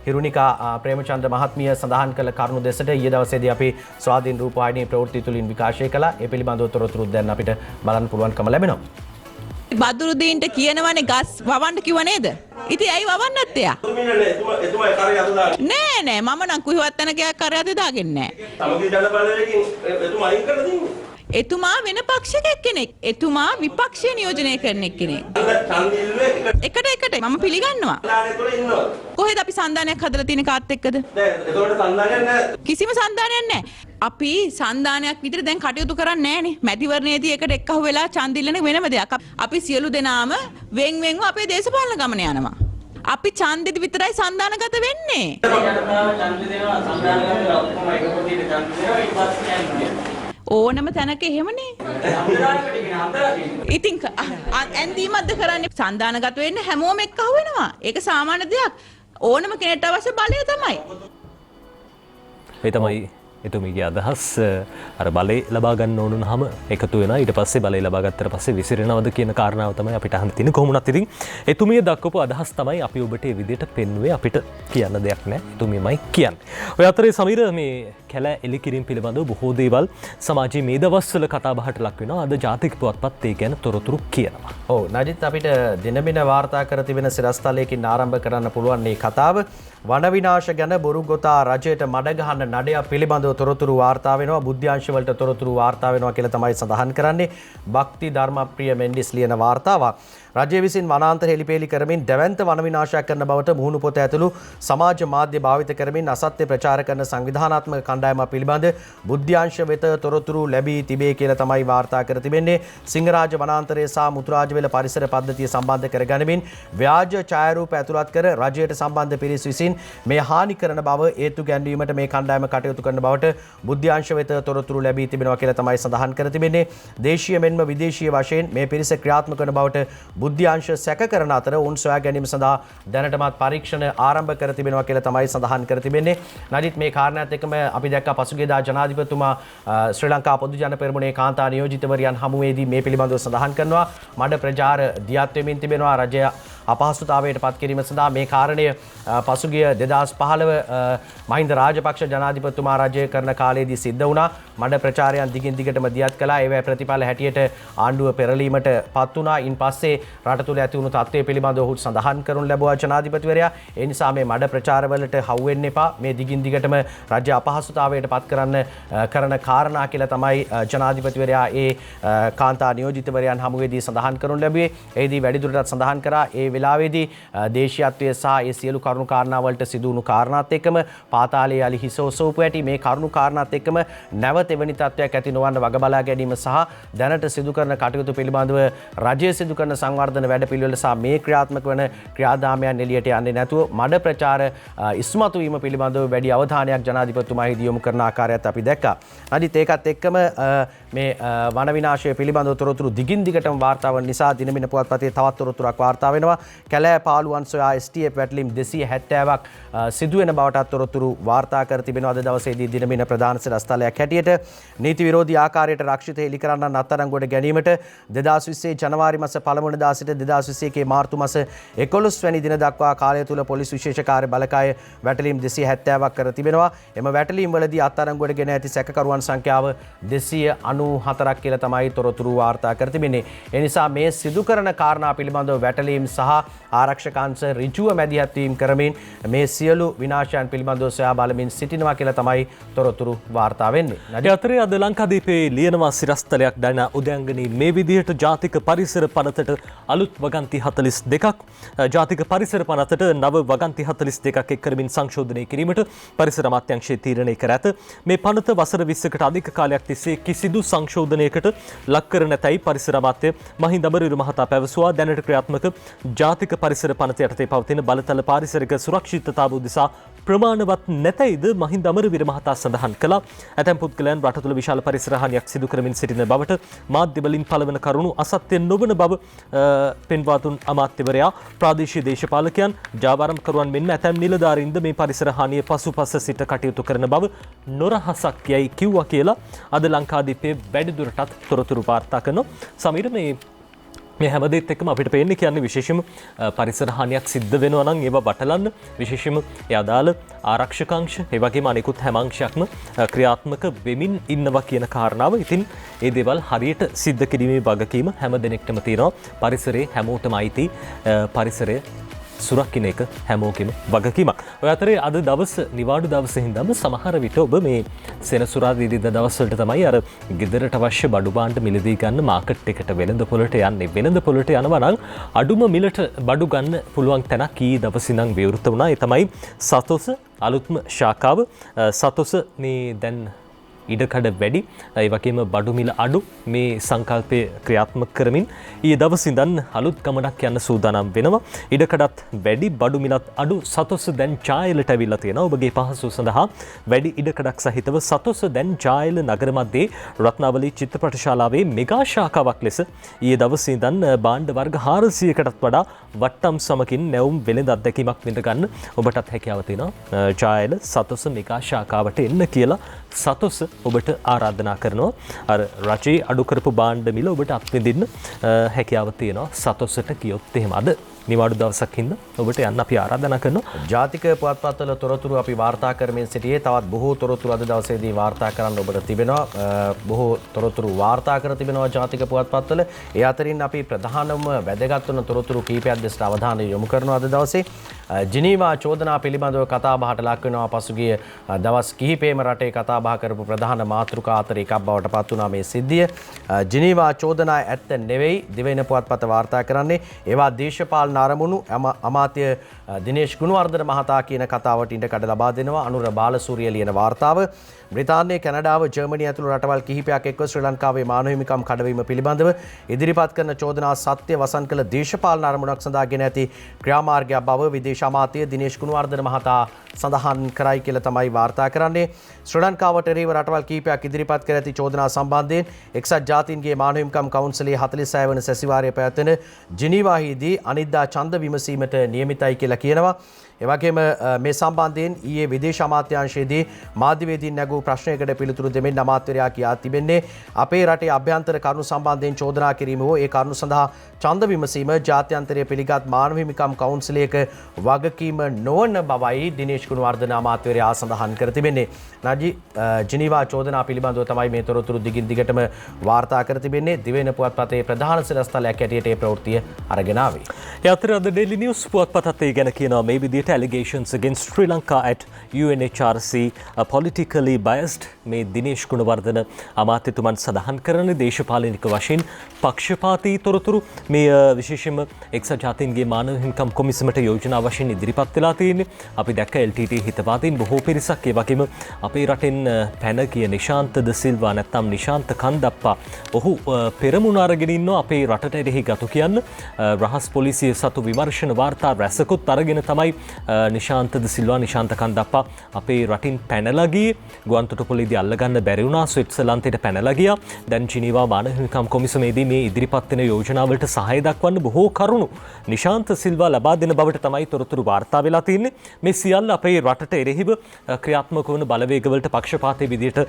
හිරුනිකා ප්‍රේමචන්ද්‍ර මහත්මිය සඳහන් කළ කරුණු දෙසට ඊයේ දවසේදී අපි ස්වාධීන රූපවාහිනී ප්‍රවෘත්ති තුලින් විකාශය කළා. ඒ පිළිබඳව තොරතුරු දැන් අපිට බලන්න පුළුවන්කම ලැබෙනවා. බදුරුදීන්ට කියනවනේ ගස් වවන්න කිව්ව නේද? ඉතින් ඇයි වවන්නත් එයා? එතුමා කරේ අත දාන්නේ. නෑ මම නම් කුහුවත් තැනක කරේ අත දාගන්නේ නෑ. සමගි ජන බලවේගයෙන් එතුමා අයින් කරලා දෙන්නේ. එතුමා වෙන පක්ෂයක කෙනෙක්. එතුමා විපක්ෂය නියෝජනය කරන කෙනෙක්. එකට මම පිළිගන්නවා. කොහෙද අපි සන්දානයක් හදලා තියෙන කාත් එක්කද? එතකොට සන්දානයක් නැහැ. කිසිම සන්දානයක් නැහැ. අපි සන්දානයක් විතර දැන් කටයුතු කරන්නේ නැහනේ. මැතිවරණයේදී එකට එක්කහුව වෙලා ඡන්ද ඉල්ලන වෙනම දෙයක්. අපි සියලු දෙනාම වෙන්වෙන්ව අපේ දේශපාලන ගමන යනවා. අපි ඡන්දෙදි විතරයි සන්දානගත වෙන්නේ. ඕනම තැනක එහෙමනේ. ඉතින් ඇන්දීමක්ද කරන්නේ? සන්දානගත වෙන්න හැමෝම එක්කහුව වෙනවා. ඒක සාමාන්‍ය දෙයක්. ඕනම කෙනෙක්ට අවශ්‍ය බලය තමයි. ඒ තමයි එතුමියගේ අදහස්. අර බලය ලබා ගන්න ඕන නම් එකතු වෙනවා. ඊට පස්සේ බලය ලබා ගත්තට පස්සේ විසිරෙනවද කියන කාරණාව තමයි අපිට අහන්න තියෙන්නේ. කොහොමුණත් ඉතින් එතුමිය දක්වපු අදහස් තමයි අපි ඔබට මේ විදිහට පෙන්වුවේ. අපිට කියන්න දෙයක් නැහැ. එතුමියමයි කියන්නේ. ඔය අතරේ සමීර මේ කැලෑ එලිකිරීම පිළිබඳව බොහෝ දේවල් සමාජයේ මේ දවස්වල කතා බහට ලක් වෙනවා. අද ජාතික පුවත්පත් ඒ ගැන තොරතුරු කියනවා. ඔව් නඩිත් අපිට දිනමින වාර්තා කර තිබෙන සිරස්තලයකින් ආරම්භ කරන්න පුළුවන් මේ කතාව. වන විනාශ ගැන බොරු ගොතා රජයට මඩ ගහන නඩය පිළිබඳව තොරතුරු වාර්තා වෙනවා. බුද්ධ්‍යංශ වලට තොරතුරු වාර්තා වෙනවා කියලා තමයි සඳහන් කරන්නේ. භක්ති ධර්මප්‍රිය මෙන්ඩිස් ලියන වාර්තාවක්. රජය විසින් වනාන්තර හෙළිපෙහෙළි කරමින් දැවැන්ත වන විනාශයක් කරන බවට මුහුණු පොත ඇතුළු සමාජ මාධ්‍ය භාවිත කරමින් අසත්‍ය ප්‍රචාර කරන සංවිධානාත්මක කණ්ඩායම පිළිබඳ බුද්ධ්‍යංශ වෙත තොරතුරු ලැබී තිබේ කියලා තමයි වාර්තා කර තිබෙන්නේ. සිංහරාජ වනාන්තරය සහ මුතුරාජවැල පරිසර පද්ධතිය සම්බන්ධ කරගනිමින් ව්‍යාජ ඡායාරූප ඇතුළත් කර රජයට සම්බන්ධ පිරිස් විසින් මේ හානි කරන බව ඒතු ගැන්වීමට මේ කණ්ඩායම කටයුතු කරන බවට බුද්ධ්‍යංශ වෙත තොරතුරු ලැබී තිබෙනවා කියලා තමයි සඳහන් කර තිබෙන්නේ. දේශීය මෙන්ම විදේශීය වශයෙන් මේ පිරිස ක්‍රියාත්මක වන බවට බුද්ධ්‍යංශ සැක කරන අතර උන් සොයා ගැනීම සඳහා දැනටමත් පරීක්ෂණ ආරම්භ කර තිබෙනවා කියලා තමයි සඳහන් කර තිබෙන්නේ. නඩිත් මේ කාරණාත් එක්කම අපි දැක්කා පසුගියදා ජනාධිපතිතුමා ශ්‍රී ලංකා පොදු ජන පෙරමුණේ කාන්තා නියෝජිතවරියන් හමුවේදී මේ පිළිබඳව සඳහන් කරනවා. මඩ ප්‍රචාර දියත් වෙමින් තිබෙනවා. රජය අපහසුතාවයට පත් කිරීම සඳහා මේ කාරණය පසුගිය 2015 මහින්ද රාජපක්ෂ ජනාධිපතිතුමා රජය කරන කාලයේදී සිද්ධ වුණා. මඩ ප්‍රචාරයන් දිගින් දිගටම දියත් කළා. ඒවැ ප්‍රතිඵල හැටියට ආණ්ඩුව පෙරලීමට පත් වුණා. ඉන් පස්සේ රට තුළ ඇති වුණු තත්ත්වය පිළිබඳව ඔහු සඳහන් කරනු ලැබුවා ජනාධිපතිවරයා. ඒ නිසා මේ මඩ ප්‍රචාරවලට හවු වෙන්න එපා. මේ දිගින් දිගටම රජය අපහසුතාවයට පත් කරන කාරණා කියලා තමයි ජනාධිපතිවරයා ඒ කාන්තා නියෝජිතවරයන් හමුවේදී සඳහන් කරනු ලැබුවේ. එෙහිදී වැඩිදුරටත් සඳහන් කරා ඒ වෙලාවේදී දේශීයත්වය සහ ඒ සියලු කරුණු කාරණා වලට සිදු වුණු කාරණාත් එක්කම පාතාලයේ යලි හිස ඔසවපු ඇති මේ කරුණු කාරණාත් එක්කම නැවත එවැනි තත්ත්වයක් ඇති නොවන්න වග බලා ගැනීම සහ දැනට සිදු කරන කටයුතු පිළිබඳව රජය සිදු කරන සංවර්ධන වැඩපිළිවෙල සහ මේ ක්‍රියාත්මක වන ක්‍රියාදාමයන් එළියට යන්නේ නැතුව මඩ ප්‍රචාර ඉස්මතු වීම පිළිබඳව වැඩි අවධානයක් ජනාධිපතිතුමා යොමු කරන ආකාරයත් අපි දැක්කා. අනිත් ඒකත් එක්කම මේ වන විනාශය පිළිබඳව තොරතුරු දිගින් දිගටම වාර්තා වන නිසා දිනමින පුවත්පතේ තවත් තොරතුරක් වාර්තා වෙනවා. කැලෑ පාළුවන් සොයා STF වැටලීම් 270ක් සිදුවෙන බවටත් තොරතුරු වාර්තා කර තිබෙනවා. අද දවසේදී දිනමින ප්‍රධාන සිරස්තලයක් හැටියට නීති විරෝධී ආකාරයට රක්ෂිත හෙළි කරන්නන් අත්අඩංගුවට ගැනීමට 2020 ජනවාරි මාස 1 වෙනිදා සිට 2021 මාර්තු මාස 11 වැනි දින දක්වා කාලය තුල පොලිස් විශේෂ කාර්ය බලකාය වැටලීම් 270ක් කර තිබෙනවා. එම වැටලීම් වලදී අත්අඩංගුවට ගෙන ඇති සැකකරුවන් සංඛ්‍යාව 294ක් කියලා තමයි තොරතුරු වාර්තා කර තිබෙන්නේ. ඒ නිසා මේ සිදු කරන කාරණා පිළිබඳව වැටලීම් සහ ආරක්ෂකංශ ඍජුව මැදිහත් වීම කරමින් මේ සියලු විනාශයන් පිළිබඳව සොයා බලමින් සිටිනවා කියලා තමයි තොරතුරු වාර්තා වෙන්නේ. ඒ අතරේ අද ලංකාදීපේ ලියනවා සිරස්තලයක් දැන උදයන්ගනී මේ විදිහට ජාතික පරිසර පනතට අලුත් වගන්ති 42ක් ජාතික පරිසර පනතට නව වගන්ති 42ක් එක් කරමින් සංශෝධනය කිරීමට පරිසර අමාත්‍යාංශය තීරණය කර ඇත. මේ පනත වසර 20කට අධික කාලයක් තිස්සේ කිසිදු සංශෝධනයකට ලක් කර නැතයි පරිසර අමාත්‍ය මහින්ද අමරවීර මහතා පැවසුවා. දැනට ක්‍රියාත්මක ජාතික පරිසර පනත යටතේ පවතින බලතල පාරිසරික සුරක්ෂිතතාව උදෙසා ප්‍රමාණවත් නැතයිද මහින්ද අමරවීර මහතා සඳහන් කළා. ඇතැම් පුද්ගලයන් රට තුළ විශාල පරිසර හානියක් සිදු කරමින් සිටින බවට මාධ්‍ය වලින් පළවන කරුණු අසත්‍ය නොවන බව පෙන්වා දුන් අමාත්‍යවරයා ප්‍රාදේශීය දේශපාලකයන් ජාවාරම්කරුවන් මෙන්ම ඇතැම් නිලධාරීන්ද මේ පරිසර හානිය පසුපස සිට කටයුතු කරන බව නොරහසක් යයි කිව්වා කියලා අද ලංකාදීපයේ වැඩිදුරටත් තොරතුරු වාර්තා කරනවා. සමීර මේ හැමදේත් එක්කම අපිට පේන්නේ කියන්නේ විශේෂම පරිසර හානියක් සිද්ධ වෙනවා නම් ඒවා වටලන්න විශේෂම ඒ අදාළ ආරක්ෂක අංශ ඒ වගේම අනිකුත් හැම අංශයක්ම ක්‍රියාත්මක වෙමින් ඉන්නවා කියන කාරණාව. ඉතින් ඒ දේවල් හරියට සිද්ධ කිරීමේ වගකීම හැම දෙනෙක්ටම තියෙනවා. පරිසරයේ හැමෝටම අයිති පරිසරය සුරක්කින එක හැමෝගෙම වගකීමක්. ඔය අතරේ අද දවස නිවාඩු දවසේ හින්දාම සමහර විට ඔබ මේ සෙනසුරාදා ඉරිදා දවස්වලට තමයි අර ගෙදරට අවශ්‍ය බඩු භාණ්ඩ මිලදී ගන්න මාකට් එකට වෙළඳ පොළට යන්නේ. වෙළඳ පොළට යනවා නම් අඩුම මිලට බඩු ගන්න පුළුවන් තැනක් ඊ දවසේ නම් විවෘත වුණා. ඒ තමයි සතොස අලුත්ම ශාඛාව. සතොස මේ දැන් ඉඩකඩ වැඩි ඒ වගේම බඩු මිල අඩු මේ සංකල්පය ක්‍රියාත්මක කරමින් ඊයේ දවසේ ඉඳන් අලුත් ගමනක් යන්න සූදානම් වෙනවා. ඉඩකඩත් වැඩි බඩු මිලත් අඩු සතොස දැන් චායලට ඇවිල්ලා තියෙනවා. ඔබගේ පහසුව සඳහා වැඩි ඉඩකඩක් සහිතව සතොස දැන් චායල නගර මැදේ රත්නාවලි චිත්‍රපට ශාලාවේ මෙගා ශාඛාවක් ලෙස ඊයේ දවසේ ඉඳන් භාණ්ඩ වර්ග 400කටත් වඩා වට්ටම් සමකින් නැවුම් වෙළඳ අත්දැකීමක් විඳ ගන්න ඔබටත් හැකියාව තියෙනවා. චායල සතොස මෙගා ශාඛාවට එන්න කියලා සතොස ඔබට ආරාධනා කරනවා. අර රජයේ අඩු කරපු භාණ්ඩ මිල ඔබට අත්විඳින්න හැකියාව තියෙනවා සතොසට කියොත් එහෙම. අද නිවාඩු දවසක් හින්දා ඔබට යන්න අපි ආරාධනා කරනවා. ජාතික පුවත්පත්වල තොරතුරු අපි වාර්තා කරමින් සිටියේ තවත් බොහෝ තොරතුරු අද දවසේදී වාර්තා කරන්න ඔබට තිබෙනවා. බොහෝ තොරතුරු වාර්තා කර තිබෙනවා ජාතික පුවත්පත්වල. ඒ අතරින් අපි ප්‍රධානම වැදගත් වන තොරතුරු කීපයක් දෙසට අවධානය යොමු කරනවා අද දවසේ. ජිනීවා චෝදනා පිළිබඳව කතාබහට ලක් වෙනවා. පසුගිය දවස් කිහිපෙම රටේ කතාබහ කරපු ප්‍රධාන මාතෘකා අතර එකක් බවට පත් වුණා මේ සිද්ධිය. ජිනීවා චෝදනා ඇත්ත නෙවෙයි දිවයින පුවත්පත වාර්තා කරන්නේ. ඒවා දේශපාලන අරමුණු අමාත්‍ය දිනේෂ් ගුණවර්ධන මහතා කියන කතාවට ඉඩකඩ ලබා දෙනවා. අනුර බාලසූරිය ලියන වාර්තාව. බ්‍රිතාන්‍යය කැනඩාව ජර්මනිය ඇතුළු රටවල් කිහිපයක් එක්ව ශ්‍රී ලංකාවේ මානව හිමිකම් කඩවීම පිළිබඳව ඉදිරිපත් කරන චෝදනා සත්‍ය වසන් කළ දේශපාලන අරමුණක් සඳහා ගෙන ඇති ක්‍රියාමාර්ගයක් බව විදේශ අමාත්‍ය දිනේෂ් ගුණවර්ධන මහතා සඳහන් කරයි කියලා තමයි වාර්තා කරන්නේ. ශ්‍රී ලංකාවට එරෙහිව රටවල් කිහිපයක් ඉදිරිපත් කර ඇති චෝදනා සම්බන්ධයෙන් එක්සත් ජාතීන්ගේ මානව හිමිකම් කවුන්සිලයේ 46 වන සැසිවාරයේ පැවැත්වෙන ජිනීවාහිදී අනිද්දා ඡන්ද විමසීමට නියමිතයි කියලා කියනවා. එවැගේම මේ සම්බන්ධයෙන් ඊයේ විදේශ අමාත්‍යාංශයේදී මාධ්‍යවේදීන් නැගූ ප්‍රශ්නයකට පිළිතුරු දෙමින් අමාත්‍යවරයා කියා තිබෙන්නේ අපේ රටේ අභ්‍යන්තර කරුණු සම්බන්ධයෙන් චෝදනා කිරීම හෝ ඒ කරුණු සඳහා ඡන්ද විමසීම ජාත්‍යන්තරයේ පිළිගත් මානව හිමිකම් කවුන්සිලයක වගකීම නොවන බවයි දිනේෂ් ගුණවර්ධන අමාත්‍යවරයා සඳහන් කර තිබෙන්නේ. නජි ජිනීවා චෝදනා පිළිබඳව තමයි මේ තොරතුරු දිගින් දිගටම වාර්තා කර තිබෙන්නේ. දිවයින පුවත්පතේ ප්‍රධාන සිරස්තලයක් හැටියට මේ ප්‍රවෘත්තිය අරගෙන ආවේ. ඒ අතර අද ඩේලි නිවුස් පුවත්පතත් ඒ ගැන කියනවා මේ විදිහට allegations against Sri Lanka at UNHRC politically biased. මේ දිනේෂ් ගුණවර්ධන අමාත්‍යතුමන් සඳහන් කරන දේශපාලනික වශයෙන් පක්ෂපාතී තොරතුරු මේ විශේෂයෙන්ම එක්සත් ජාතීන්ගේ මානව හිමිකම් කොමිසමට යෝජනා වශයෙන් ඉදිරිපත් වෙලා තියෙන්නේ. අපි දැක්ක LTT හිතවාදීන් බොහෝ පිරිසක් ඒ වගේම අපේ රටෙන් පැන ගිය නිශාන්ත ද සිල්වා නැත්නම් නිශාන්ත කන්දප්පා ඔහු පෙරමුණ අරගෙන ඉන්නවා අපේ රටට එරෙහි ගතු කියන්න. රහස් පොලිසිය සතු විමර්ශන වාර්තා රැසකුත් අරගෙන තමයි නිශාන්ත ද සිල්වා නිශාන්ත කන්දප්පා අපේ රටින් පැනලා ගියේ. ගුවන්තොටුපොළේදී අල්ලගන්න බැරි වුණා. ස්විට්සර්ලන්තයට පැනලා ගියා. දැන් ජිනීවා මානව හිමිකම් කොමිසමේදී මේ ඉදිරිපත් වෙන යෝජනාවලට සහාය දක්වන්න බොහෝ කරුණු නිශාන්ත සිල්වා ලබා දෙන බවට තමයි තොරතුරු වාර්තා වෙලා තියෙන්නේ. මේ සියල්ල අපේ රටට එරෙහිව ක්‍රියාත්මක වන බලවේගවලට පක්ෂපාතී විදියට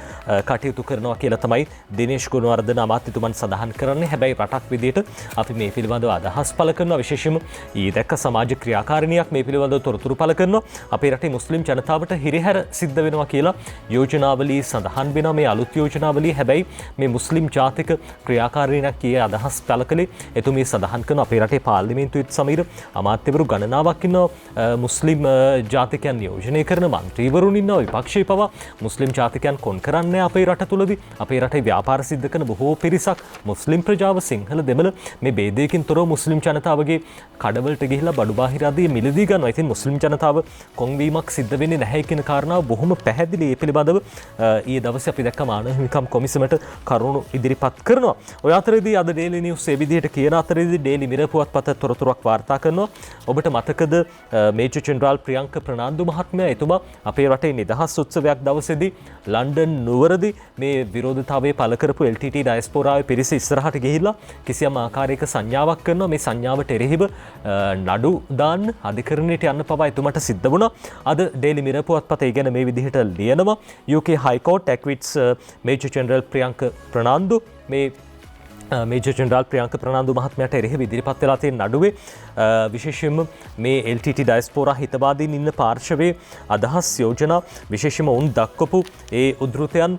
කටයුතු කරනවා කියලා තමයි දිනේෂ් ගුණවර්ධන අමාත්‍යතුමන් සඳහන් කරන්නේ. හැබැයි රටක් විදියට අපි මේ පිළිබඳව අදහස් පළ කරනවා. විශේෂයෙන්ම ඊ දැක්ක සමාජ ක්‍රියාකාරිනියක් මේ පිළිබඳව තොරතුරු පළ කරනවා. අපේ රටේ මුස්ලිම් ජනතාවට හිරිහැර සිද්ධ වෙනවා කියලා යෝජනාවලිය සඳහන් වෙනවා. මේ අලුත් යෝජනාවලිය හැබැයි මේ මුස්ලිම් ජාතික ක්‍රියාකාරිනියක් කියේ අදහස් පළ කළේ එතුමිය සඳහන් කරන අපේ රටේ පාර්ලිමේන්තුවේ සමීර අමාත්‍යවරු ගණනාවක් ඉන්නවා මුස්ලිම් ජාතිකයන් නියෝජනය කරන මන්ත්‍රීවරුන් ඉන්නවා විපක්ෂයේ පවා මුස්ලිම් ජාතිකයන් කොන් කරන්නේ අපේ රට තුලදී අපේ රටේ ව්‍යාපාර සිද්ධ කරන බොහෝ පිරිසක් මුස්ලිම් ප්‍රජාව සිංහල දෙමළ මේ ભેදයකින් තොරව මුස්ලිම් ජනතාවගේ කඩවලට ගිහිලා බඩු බාහිර ආදී මිලදී ගන්නවා. ඉතින් මුස්ලිම් ජනතාව කොන්වීමක් සිද්ධ වෙන්නේ නැහැ කියන කාරණාව බොහොම පැහැදිලි. ඒ පිළිබඳව ඊයේ දවසේ අපි දැක්ක මානව හිමිකම් කොමිසමට කරුණු ඉදිරිපත් කරනවා. ඔය අතරේදී අද ඩේලි නිවුස් ඒ විදිහට කියන අතරේදී ඩේලි මිරර් පුවත්පත තොරතුරක් වාර්තා කරනවා. ඔබට මතකද මේජර් ජෙනරාල් ප්‍රියංක ප්‍රනාන්දු මහත්මයා එතුමා අපේ රටේ නිදහස් උත්සවයක් දවසේදී ලන්ඩන් නුවරදී මේ විරෝධතාවය පළ කරපු LTT ඩයස්පෝරාවේ පිරිස ඉස්සරහට ගිහිල්ලා කිසියම් ආකාරයක සංඥාවක් කරනවා. මේ සංඥාවට එරෙහිව නඩු දාන්න අධිකරණයට යන්න පවා එතුමට සිද්ධ වුණා. අද ඩේලි මිරර් පුවත්පත ඒ ගැන මේ විදිහට ලියනවා. UK High Court acquits Major General Priyank Pranandu මේ මේජර් ජෙනරාල් ප්‍රියංක ප්‍රනාන්දු මහත්මයාට එරෙහිව ඉදිරිපත් වෙලා තියෙන නඩුවේ විශේෂයෙන්ම මේ LTT ඩයස්පෝරා හිතවාදීන් ඉන්න පාර්ශවයේ අදහස් යෝජනා විශේෂයෙන්ම උන් දක්වපු ඒ උද්ෘතයන්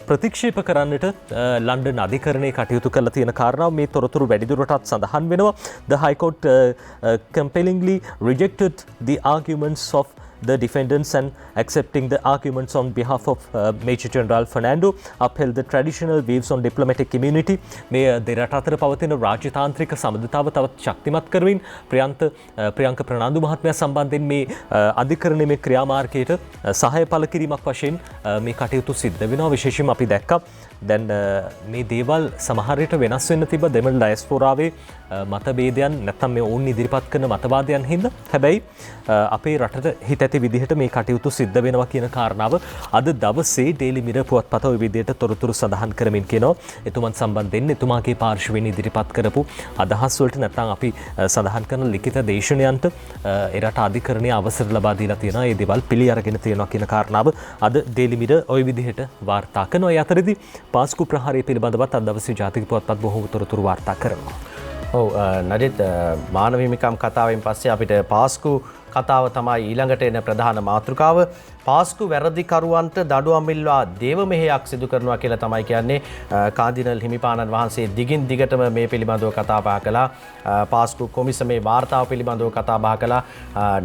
ප්‍රතික්ෂේප කරන්නට ලන්ඩන් අධිකරණයේ කටයුතු කරලා තියෙන කාරණාව මේ තොරතුරු වැඩිදුරටත් සඳහන් වෙනවා. The High Court compellingly rejected the arguments of the defendants and accepting the arguments on behalf of Major General Fernando upheld the traditional views on diplomatic immunity. මේ දෙරට අතර පවතින රාජ්‍යතාන්ත්‍රික සමබරතාව තවත් ශක්තිමත් කරමින් ප්‍රියංක ප්‍රනාන්දු මහත්මයා සම්බන්ධයෙන් මේ අධිකරණයේ මේ ක්‍රියාමාර්ගයට සහාය පළ කිරීමක් වශයෙන් මේ කටයුතු සිද්ධ වෙනවා. විශේෂයෙන්ම අපි දැක්කා දැන් මේ දේවල් සමහර විට වෙනස් වෙන්න තිබ්බ දෙමළ ඩයස්පෝරාවේ මතභේදයන් නැත්නම් මේ ඔවුන් ඉදිරිපත් කරන මතවාදයන් හින්දා. හැබැයි අපේ රටට හිත ඇති විදිහට මේ කටයුතු සිද්ධ වෙනවා කියන කාරණාව අද දවසේ ඩේලි මිරර් පුවත්පත ওই විදිහට තොරතුරු සඳහන් කරමින් කියනවා. එතුමන් සම්බන්ධයෙන් එතුමාගේ පාර්ශවයෙන් ඉදිරිපත් කරපු අදහස් වලට නැත්නම් අපි සඳහන් කරන ලිඛිත දේශනයන්ට එරට අධිකරණයේ අවසර ලබා දීලා තියෙනවා. ඒ දේවල් පිළි අරගෙන තියෙනවා කියන කාරණාව අද ඩේලි මිරර් ওই විදිහට වාර්තා කරනවා. ඒ අතරදී පාස්කු ප්‍රහාරය පිළිබඳවත් අද දවසේ ජාතික පුවත්පත් බොහෝ තොරතුරු වාර්තා කරනවා. ඔව් නජිත් මානව හිමිකම් කතාවෙන් පස්සේ අපිට පාස්කු කතාව තමයි ඊළඟට එන ප්‍රධාන මාතෘකාව. පාස්කු වැරදිකරුවන්ට දඩුවම් ඉල්වා දේව මෙහෙයක් සිදු කරනවා කියලා තමයි කියන්නේ. කාදිනල් හිමිපාණන් වහන්සේ දිගින් දිගටම මේ පිළිබඳව කතා බහ කළා. පාස්කු කොමිසමේ වාර්තාව පිළිබඳව කතා බහ කළා.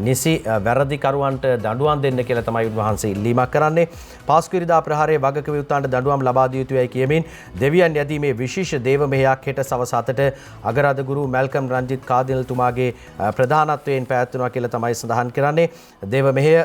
නිසි වැරදිකරුවන්ට දඩුවම් දෙන්න කියලා තමයි උන්වහන්සේ ඉල්ලීමක් කරන්නේ. පාස්කු ඉරිදා ප්‍රහාරයේ වගකීම්වන්ට දඩුවම් ලබා දිය යුතුයි කියමින් දෙවියන් යැදීමේ විශේෂ දේව මෙහෙයක් හෙට සවස් 7ට අගරාධගුරු මැල්කම් රංජිත් කාදිනල්තුමාගේ ප්‍රධානත්වයෙන් පැවැත්වෙනවා කියලා තමයි සඳහන් කරන්නේ. දේව මෙහෙය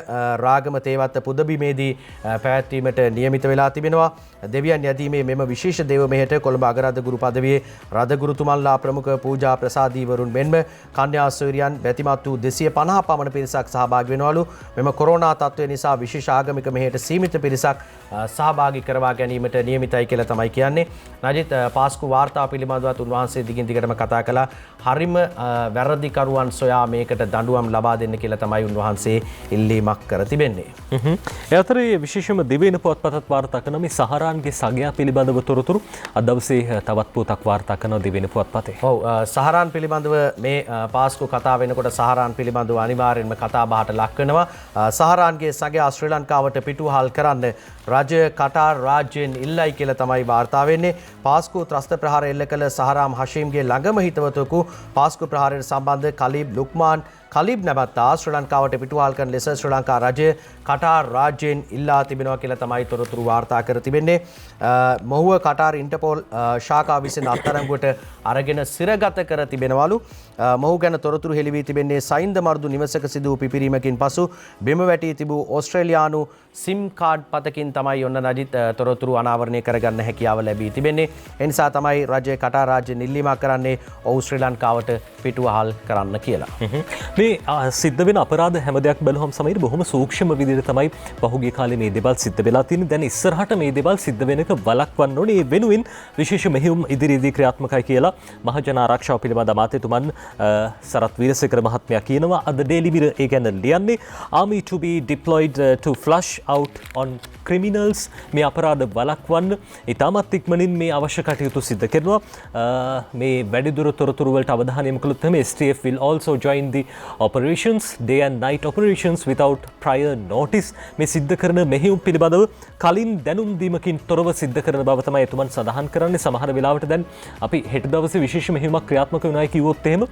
රාගම තේවත්ත පුදබිමේදී පැවැත්වීමට නියමිත වෙලා තිබෙනවා. දෙවියන් යැදීමේ මෙම විශේෂ දේව මෙහෙයට කොළඹ අගරාධගුරු පදවියේ රාධගුරුතුමන්ලා ප්‍රමුඛ පූජා ප්‍රසාදීවරුන් මෙන්ම කන්‍යාස්වරියන් බැතිමත් වූ 250 පමණ පිරිසක් සහභාගී වෙනවලු. මෙම කොරෝනා තත්ත්වය නිසා විශේෂ ආගමික මෙහෙයට සීමිත පිරිසක් සහභාගී කරවා ගැනීමට නියමිතයි කියලා තමයි කියන්නේ. නජිත් පාස්කු වාර්තාව පිළිබඳවත් උන්වහන්සේ දිගින් දිගටම කතා කළා. හරිම වැරදිකරුවන් සොයා මේකට දඬුවම් ලබා දෙන්න කියලා තමයි උන්වහන්සේ ඉල්ලීමක් කර තිබෙන්නේ. ඒ අතරේ විශේෂම දිවයින පුවත්පතත් වාර්තා කරන මේ සහරාන්ගේ සගයා පිළිබඳව තොරතුරු අද දවසේ තවත් පුවතක් වාර්තා කරන දිවයින පුවත්පතේ. ඔව් සහරාන් පිළිබඳව මේ පාස්කු කතා වෙනකොට සහරාන් පිළිබඳව අනිවාර්යෙන්ම කතා බහට ලක් වෙනවා. සහරාන්ගේ සගයා ශ්‍රී ලංකාවට පිටුවහල් කරන්න රජය කටාර් රාජ්‍යයෙන් ඉල්ලයි කියලා තමයි වාර්තා වෙන්නේ. පාස්කු ත්‍රස්ත ප්‍රහාර එල්ල කළ සහරාම් හෂීම්ගේ ළඟම හිතවතෙකු පාස්කු ප්‍රහාරයට සම්බන්ධ කලීබ් ලුක්මාන් කලීබ් නැවත්තා ශ්‍රී ලංකාවට පිටුවහල් කරන ලෙස ශ්‍රී ලංකා රජය කටාර් රාජ්‍යයෙන් ඉල්ලා තිබෙනවා කියලා තමයි තොරතුරු වාර්තා කර තිබෙන්නේ. මොහුව කටාර් ඉන්ටර්පෝල් ශාඛාව විසින් අත්අඩංගුවට අරගෙන සිරගත කර තිබෙනවලු. මොහු ගැන තොරතුරු හෙළි වී තිබෙන්නේ සයින්ද මර්දු නිවසක සිදු වූ පිපිරීමකින් පසු බිම වැටී තිබූ ඕස්ට්‍රේලියානු සිම් කාඩ් පතකින් තමයි ඔන්න නජිත් තොරතුරු අනාවරණය කරගන්න හැකියාව ලැබී තිබෙන්නේ. ඒ නිසා තමයි රජය කටාර් රාජ්‍ය නිල්ලීමක් කරන්නේ ඔහු ශ්‍රී ලංකාවට පිටුවහල් කරන්න කියලා. මේ සිද්ධ වෙන අපරාධ හැම දෙයක් බැලුවම සමහර බොහොම සූක්ෂම විදිහට තමයි පහුගිය කාලේ මේ දේවල් සිද්ධ වෙලා තියෙන්නේ. දැන් ඉස්සරහට මේ දේවල් සිද්ධ වෙන එක වළක්වන්න ඕනේ. ඒ වෙනුවෙන් විශේෂ මෙහෙයුම් ඉදිරියේදී ක්‍රියාත්මකයි කියලා මහජන ආරක්ෂාව පිළිබඳ අමාත්‍යතුමන් සරත් වීරසේකර මහත්මයා කියනවා. අද ඩේලි මිරර් ඒ ගැන ලියන්නේ army to be deployed to flush out on criminals. මේ අපරාධ වළක්වන්න ඉතාමත් ඉක්මනින් මේ අවශ්‍ය කටයුතු සිදු කරනවා. මේ වැඩිදුර තොරතුරු වලට අවධානය යොමු කළොත් STF will also join the operations, day and night operations without prior notice මේ සිද්ධ කරන මෙහෙයුම් පිළිබඳව කලින් දැනුම් දීමකින් තොරව සිද්ධ කරන බව තමයි එතුමන් සඳහන් කරන්නේ. සමහර වෙලාවට දැන් අපි හෙට දවසේ විශේෂ මෙහෙයුමක් ක්‍රියාත්මක වෙනවා කිව්වොත් එහෙම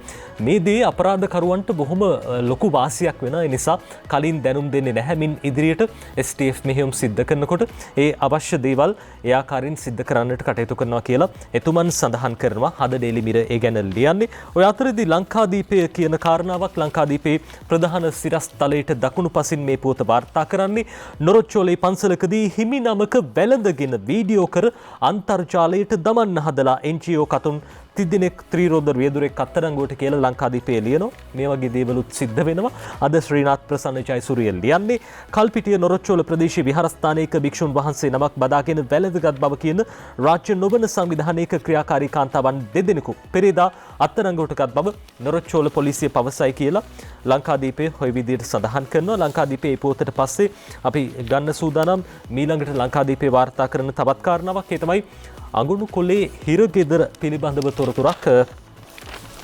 මේ දේ අපරාධකරුවන්ට බොහොම ලොකු වාසියක් වෙනවා. ඒ නිසා කලින් දැනුම් දෙන්නේ නැහැ. මින් ඉදිරියට STF මෙහෙයුම් සිද්ධ කරනකොට ඒ අවශ්‍ය දේවල් ඒ ආකාරයෙන් සිද්ධ කරන්නට කටයුතු කරනවා කියලා එතුමන් සඳහන් කරනවා. හද ඩේලි මිරර් ඒ ගැන ලියන්නේ. ඔය අතරදී ලංකාදීපය කියන කාරණාවක් ලංකාදීපේ ප්‍රධාන සිරස්තලයට දකුණු පසින් මේ පුවත වාර්තා කරන්නේ නොරොච්චෝලේ පන්සලකදී හිමි නමක වැළඳගෙන වීඩියෝ කර අන්තර්ජාලයට දමන්න හදලා NGO කතුන් තිදිනෙක් ත්‍රීරෝද වියදුරෙක් අත්අඩංගුවට කියලා ලංකාදීපේ ලියනවා. මේ වගේ දේවලුත් සිද්ධ වෙනවා. අද ශ්‍රීනාත් ප්‍රසන්න ජයසූරිය ලියන්නේ කල්පිටිය නොරොච්චෝල ප්‍රදේශයේ විහාරස්ථානයක භික්ෂුන් වහන්සේ නමක් බදාගෙන වැළඳගත් බව කියන රාජ්‍ය නොවන සංවිධානයක ක්‍රියාකාරී කාන්තාවන් දෙදෙනෙකු පෙරේදා අත්අඩංගුවට ගත් බව නොරොච්චෝල පොලිසිය පවසයි කියලා ලංකාදීපේ ඔය විදිහට සඳහන් කරනවා. ලංකාදීපේ පොතට පස්සේ අපි ගන්න සූදානම් මීළඟට ලංකාදීපේ වාර්තා කරන තවත් කාරණාවක්. ඒ තමයි අඟුණු කොලේ හිරගෙදර පිළිබඳව තොරතුරක්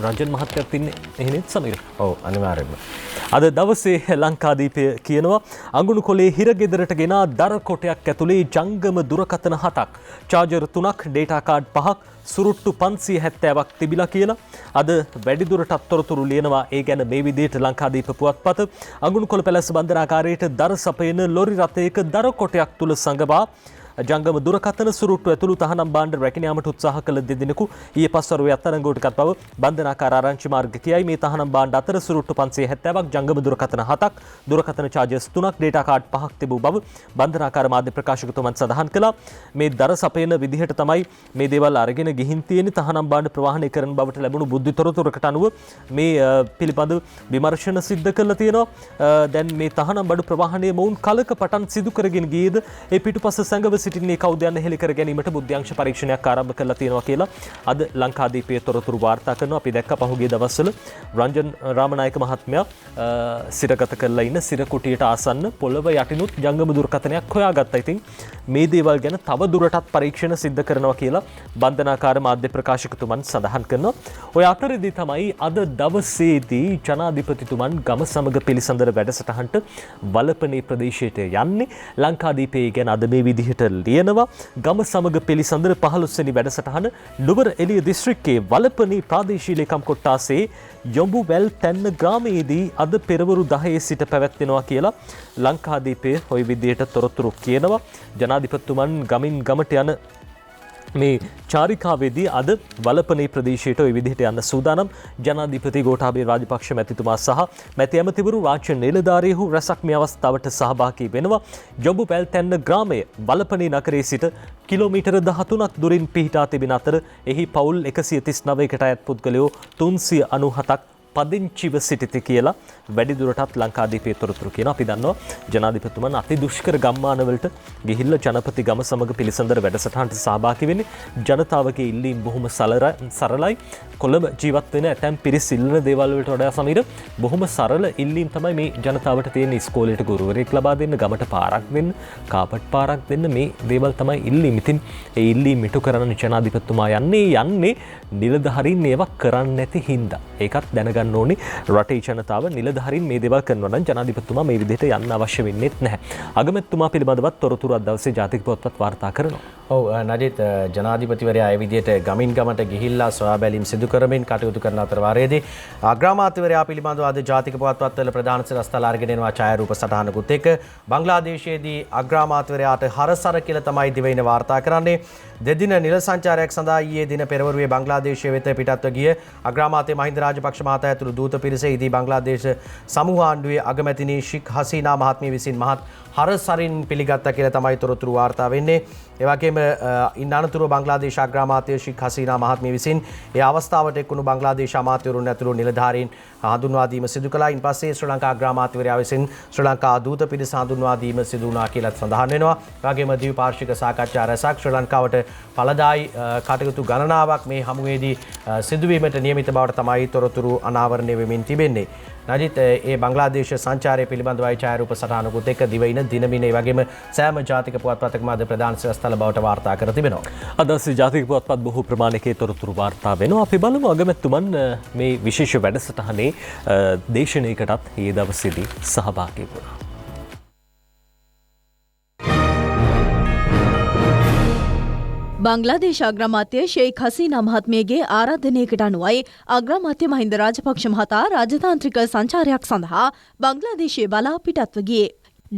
රංජන් මහත්තයාත් ඉන්නේ එහෙනේ සමීර. ඔව් අනිවාර්යයෙන්ම. අද දවසේ ලංකාදීපය කියනවා අඟුණු කොලේ හිරගෙදරට ගෙන දර කොටයක් ඇතුලේ ජංගම දුරකථන 7ක්, චාර්ජර් 3ක්, ඩේටා කාඩ් 5ක්, සුරුට්ටු 570ක් තිබිලා කියලා අද වැඩිදුරටත් තොරතුරු ලියනවා. ඒ ගැන මේ විදිහට ලංකාදීප පුවත්පත අඟුණු කොළ පැලැස්ස බන්ධනාගාරයට දර සපයන ලොරි රථයක දර කොටයක් තුල සංගවා ජංගම දුරකථන සුරුට්ටු ඇතුළු තහනම් භාණ්ඩ රැගෙන යාමට උත්සාහ කළ දෙදෙනෙකු ඊයේ පස්වරුවේ අත්අඩංගුවට ගත් බව බන්ධනාකාර ආරංචි මාර්ග කියයි. මේ තහනම් භාණ්ඩ අතර සුරුට්ටු 570ක්, ජංගම දුරකථන 7ක්, දුරකථන චාර්ජර්ස් 3ක්, ඩේටා කාඩ් 5ක් තිබූ බව බන්ධනාකාර මාධ්‍ය ප්‍රකාශකතුමන් සඳහන් කළා. මේ දර සපයන විදිහට තමයි මේ දේවල් අරගෙන ගිහින් තියෙන්නේ. තහනම් භාණ්ඩ ප්‍රවාහනය කරන බවට ලැබුණු බුද්ධි තොරතුරකට අනුව මේ පිළිබඳ විමර්ශන සිද්ධ කරලා තියෙනවා. දැන් මේ තහනම් බඩු ප්‍රවාහනය මොවුන් කලක පටන් සිදු කරගෙන ගියේද ඒ පිටුපස සංගව සිටින්නේ කවුද යන හෙළි කර ගැනීමට බුද්ධ්‍යංශ පරීක්ෂණයක් ආරම්භ කරලා තියෙනවා කියලා අද ලංකාදීපයේ තොරතුරු වාර්තා කරනවා. අපි දැක්ක පහුගිය දවස්වල රංජන් රාමනායක මහත්මයා සිරගත කරලා ඉන්න සිර කුටියට ආසන්න පොළව යටිනුත් ජංගම දුරකථනයක් හොයාගත්තා. ඉතින් මේ දේවල් ගැන තව දුරටත් පරීක්ෂණ සිද්ධ කරනවා කියලා බන්ධනාකාර මාධ්‍ය ප්‍රකාශකතුමන් සඳහන් කරනවා. ඔය අතරදී තමයි අද දවසේදී ජනාධිපතිතුමන් ගම සමග පිළිසඳර වැඩසටහනට වලපනේ ප්‍රදේශයට යන්නේ. ලංකාදීපයේ ගැන අද මේ විදිහට ලියනවා. ගම සමග පිළිසඳර 15 වෙනි වැඩසටහන නුවර එළිය දිස්ත්‍රික්කයේ වලපනේ ප්‍රාදේශීය ලේකම් කොට්ටාසේ යොඹුවැල් තැන්න ග්‍රාමයේදී අද පෙරවරු 10 සිට පැවැත්වෙනවා කියලා ලංකාදීපයේ ওই විදිහට තොරතුරු කියනවා. ජනාධිපතිතුමන් ගමින් ගමට යන මේ චාරිකාවේදී අද වලපනේ ප්‍රදේශයට ওই විදිහට යන්න සූදානම්. ජනාධිපති ගෝඨාභය රාජපක්ෂ මැතිතුමා සහ මැති ඇමතිවරු රාජ්‍ය නිලධාරීහු රැසක් මේ අවස්ථාවට සහභාගී වෙනවා. යොඹුවැල් තැන්න ග්‍රාමය වලපනේ නගරයේ සිට කිලෝමීටර 13ක් දුරින් පිහිටා තිබෙන අතර එහි පවුල් 139කට අයත් පුද්ගලයෝ 397ක් පදිංචිව සිටිති කියලා වැඩිදුරටත් ලංකාදීපයේ තොරතුරු කියන. අපි දන්නවා ජනාධිපතිතුමන් අති දුෂ්කර ගම්මානවලට ගිහිල්ලා ජනපති ගම සමග පිළිසඳර වැඩසටහනට සහභාගී වෙන්නේ. ජනතාවගේ ඉල්ලීම් බොහොම සරලයි. කොළඹ ජීවත් වෙන ඇතැම් පිරිස් ඉල්ලන දේවල් වලට වඩා සමීර බොහොම සරල ඉල්ලීම් තමයි මේ ජනතාවට තියෙන. ඉස්කෝලේට ගුරුවරයෙක් ලබා දෙන්න, ගමට පාරක් දෙන්න, කාපට් පාරක් දෙන්න, මේ දේවල් තමයි ඉල්ලීම්. ඉතින් ඒ ඉල්ලීම් ඉටු කරන්න ජනාධිපතිතුමා යන්නේ නිලධාරීන් ඒවා කරන්නේ නැති හින්දා. ඒකත් දැනගන්න ඕනේ. රටේ ජනතාව නිලධාරීන් මේ දේවල් කරනවා නම් ජනාධිපතිතුමා මේ විදිහට යන්න අවශ්‍ය වෙන්නේ නැහැ. අගමැතිතුමා පිළිබඳවත් තොරතුරු අද දවසේ ජාතික පුවත්පත් වාර්තා කරනවා. ඔව් නජිත් ජනාධිපතිවරයා ඒ විදිහට ගමින් ගමට ගිහිල්ලා සොයා බැලීම් සිදු කරමින් කටයුතු කරන අතර වාරයේදී අග්‍රාමාත්‍යවරයා පිළිබඳව අද ජාතික පුවත්පත්වල ප්‍රධාන සිරස්තල අරගෙන එනවා ඡායාරූප සටහනකුත් එක්ක. බංග්ලාදේශයේදී අග්‍රාමාත්‍යවරයාට හරසර කියලා තමයි දිවයින වාර්තා කරන්නේ. දෙදින නිල සංචාරයක් සඳහා ඊයේ දින පෙරවරුවේ බංග්ලාදේශය වෙත පිටත්ව ගිය අග්‍රාමාත්‍ය මහින්ද රාජපක්ෂ මහතා ඇතුළු දූත පිරිසේදී බංග්ලාදේශ සමූහ ආණ්ඩුවේ අගමැතිනි ෂේක් හසීනා මහත්මිය විසින් මහත් හරසරින් පිළිගත්තා කියලා තමයි තොරතුරු වාර්තා වෙන්නේ. ඒ වගේම ඉන් අනතුරුව බංග්ලාදේශ අග්‍රාමාත්‍ය ෂේක් හසීනා මහත්මිය විසින් ඒ අවස්ථාවට එක්වුණු බංග්ලාදේශ අමාත්‍යවරුන් ඇතුළු නිලධාරීන් හඳුන්වා දීම සිදු කළා. ඉන්පස්සේ ශ්‍රී ලංකා අග්‍රාමාත්‍යවරයා විසින් ශ්‍රී ලංකා දූත පිරිස හඳුන්වා දීම සිදු වුණා කියලා සඳහන් වෙනවා. ඒ වගේම ද්විපාර්ශ්වික සාකච්ඡා රැසක් ශ්‍රී ලංකාවට ඵලදායි කටයුතු ගණනාවක් මේ හමුවේදී සිදුවීමට නියමිත බවට තමයි තොරතුරු අනාවරණය වෙමින් තිබෙන්නේ. නජිත් ඒ බංග්ලාදේශ සංචාරය පිළිබඳවයි ඡායාරූප සටහනකුත් එක්ක දිවයින දිනමින ඒ වගේම සෑම ජාතික පුවත්පතකම අද ප්‍රධාන සිරස්තල බවට වාර්තා කර තිබෙනවා. අද ජාතික පුවත්පත් බොහෝ ප්‍රමාණයක තොරතුරු වාර්තා වෙනවා. අපි බලමු අගමැතිතුමන් මේ විශේෂ වැඩසටහනේ මේ දේශනයකටත් ඒ දවසේදී සහභාගී වුණා. බංග්ලාදේශ අග්‍රාමාත්‍ය ෂේක් හසීනා මහත්මියගේ ආරාධනයකට අනුවයි අග්‍රාමාත්‍ය මහින්ද රාජපක්ෂ මහතා රාජතාන්ත්‍රික සංචාරයක් සඳහා බංග්ලාදේශයේ බලා පිටත්ව ගියේ.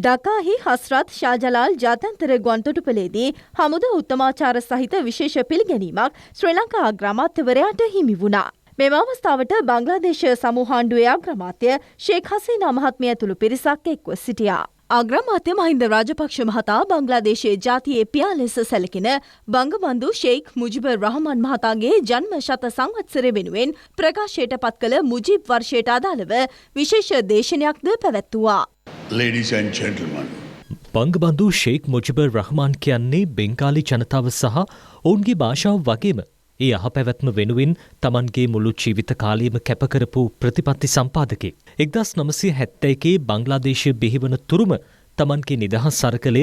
ඩකාහි හස්රත් ෂාජලාල් ජාත්‍යන්තර ගුවන්තොටුපළේදී හමුදා උත්තමාචාර සහිත විශේෂ පිළිගැනීමක් ශ්‍රී ලංකා අග්‍රාමාත්‍යවරයාට හිමි වුණා. මෙම අවස්ථාවට බංග්ලාදේශ සමූහාණ්ඩුවේ අග්‍රාමාත්‍ය ෂේක් හසීනා මහත්මිය ඇතුළු පිරිසක් එක්ව සිටියා. අග්‍රාමාත්‍ය මහින්ද රාජපක්ෂ මහතා බංග්ලාදේශයේ ජාතියේ පියා ලෙස සැලකෙන බංගබන්දු ෂේක් මුජිබුර් රහමාන් මහතාගේ ජන්ම ශත සංවත්සරය වෙනුවෙන් ප්‍රකාශයට පත් කළ මුජිබ් වර්ෂයට අදාළව විශේෂ දේශනයක්ද පැවැත්වුවා. Ladies and gentlemen. බංගබන්දු shake මුජිබුර් Rahman කියන්නේ බෙන්ගාලි ජනතාව සහ ඔවුන්ගේ භාෂාව වගේම ඒ අහපැවැත්ම වෙනුවෙන් තමන්ගේ මුළු ජීවිත කාලයම කැපකරපු ප්‍රතිපත්ති සම්පාදකෙක්. 1971 බංග්ලාදේශය බිහිවන තුරුම තමන්ගේ නිදහස් සරකලය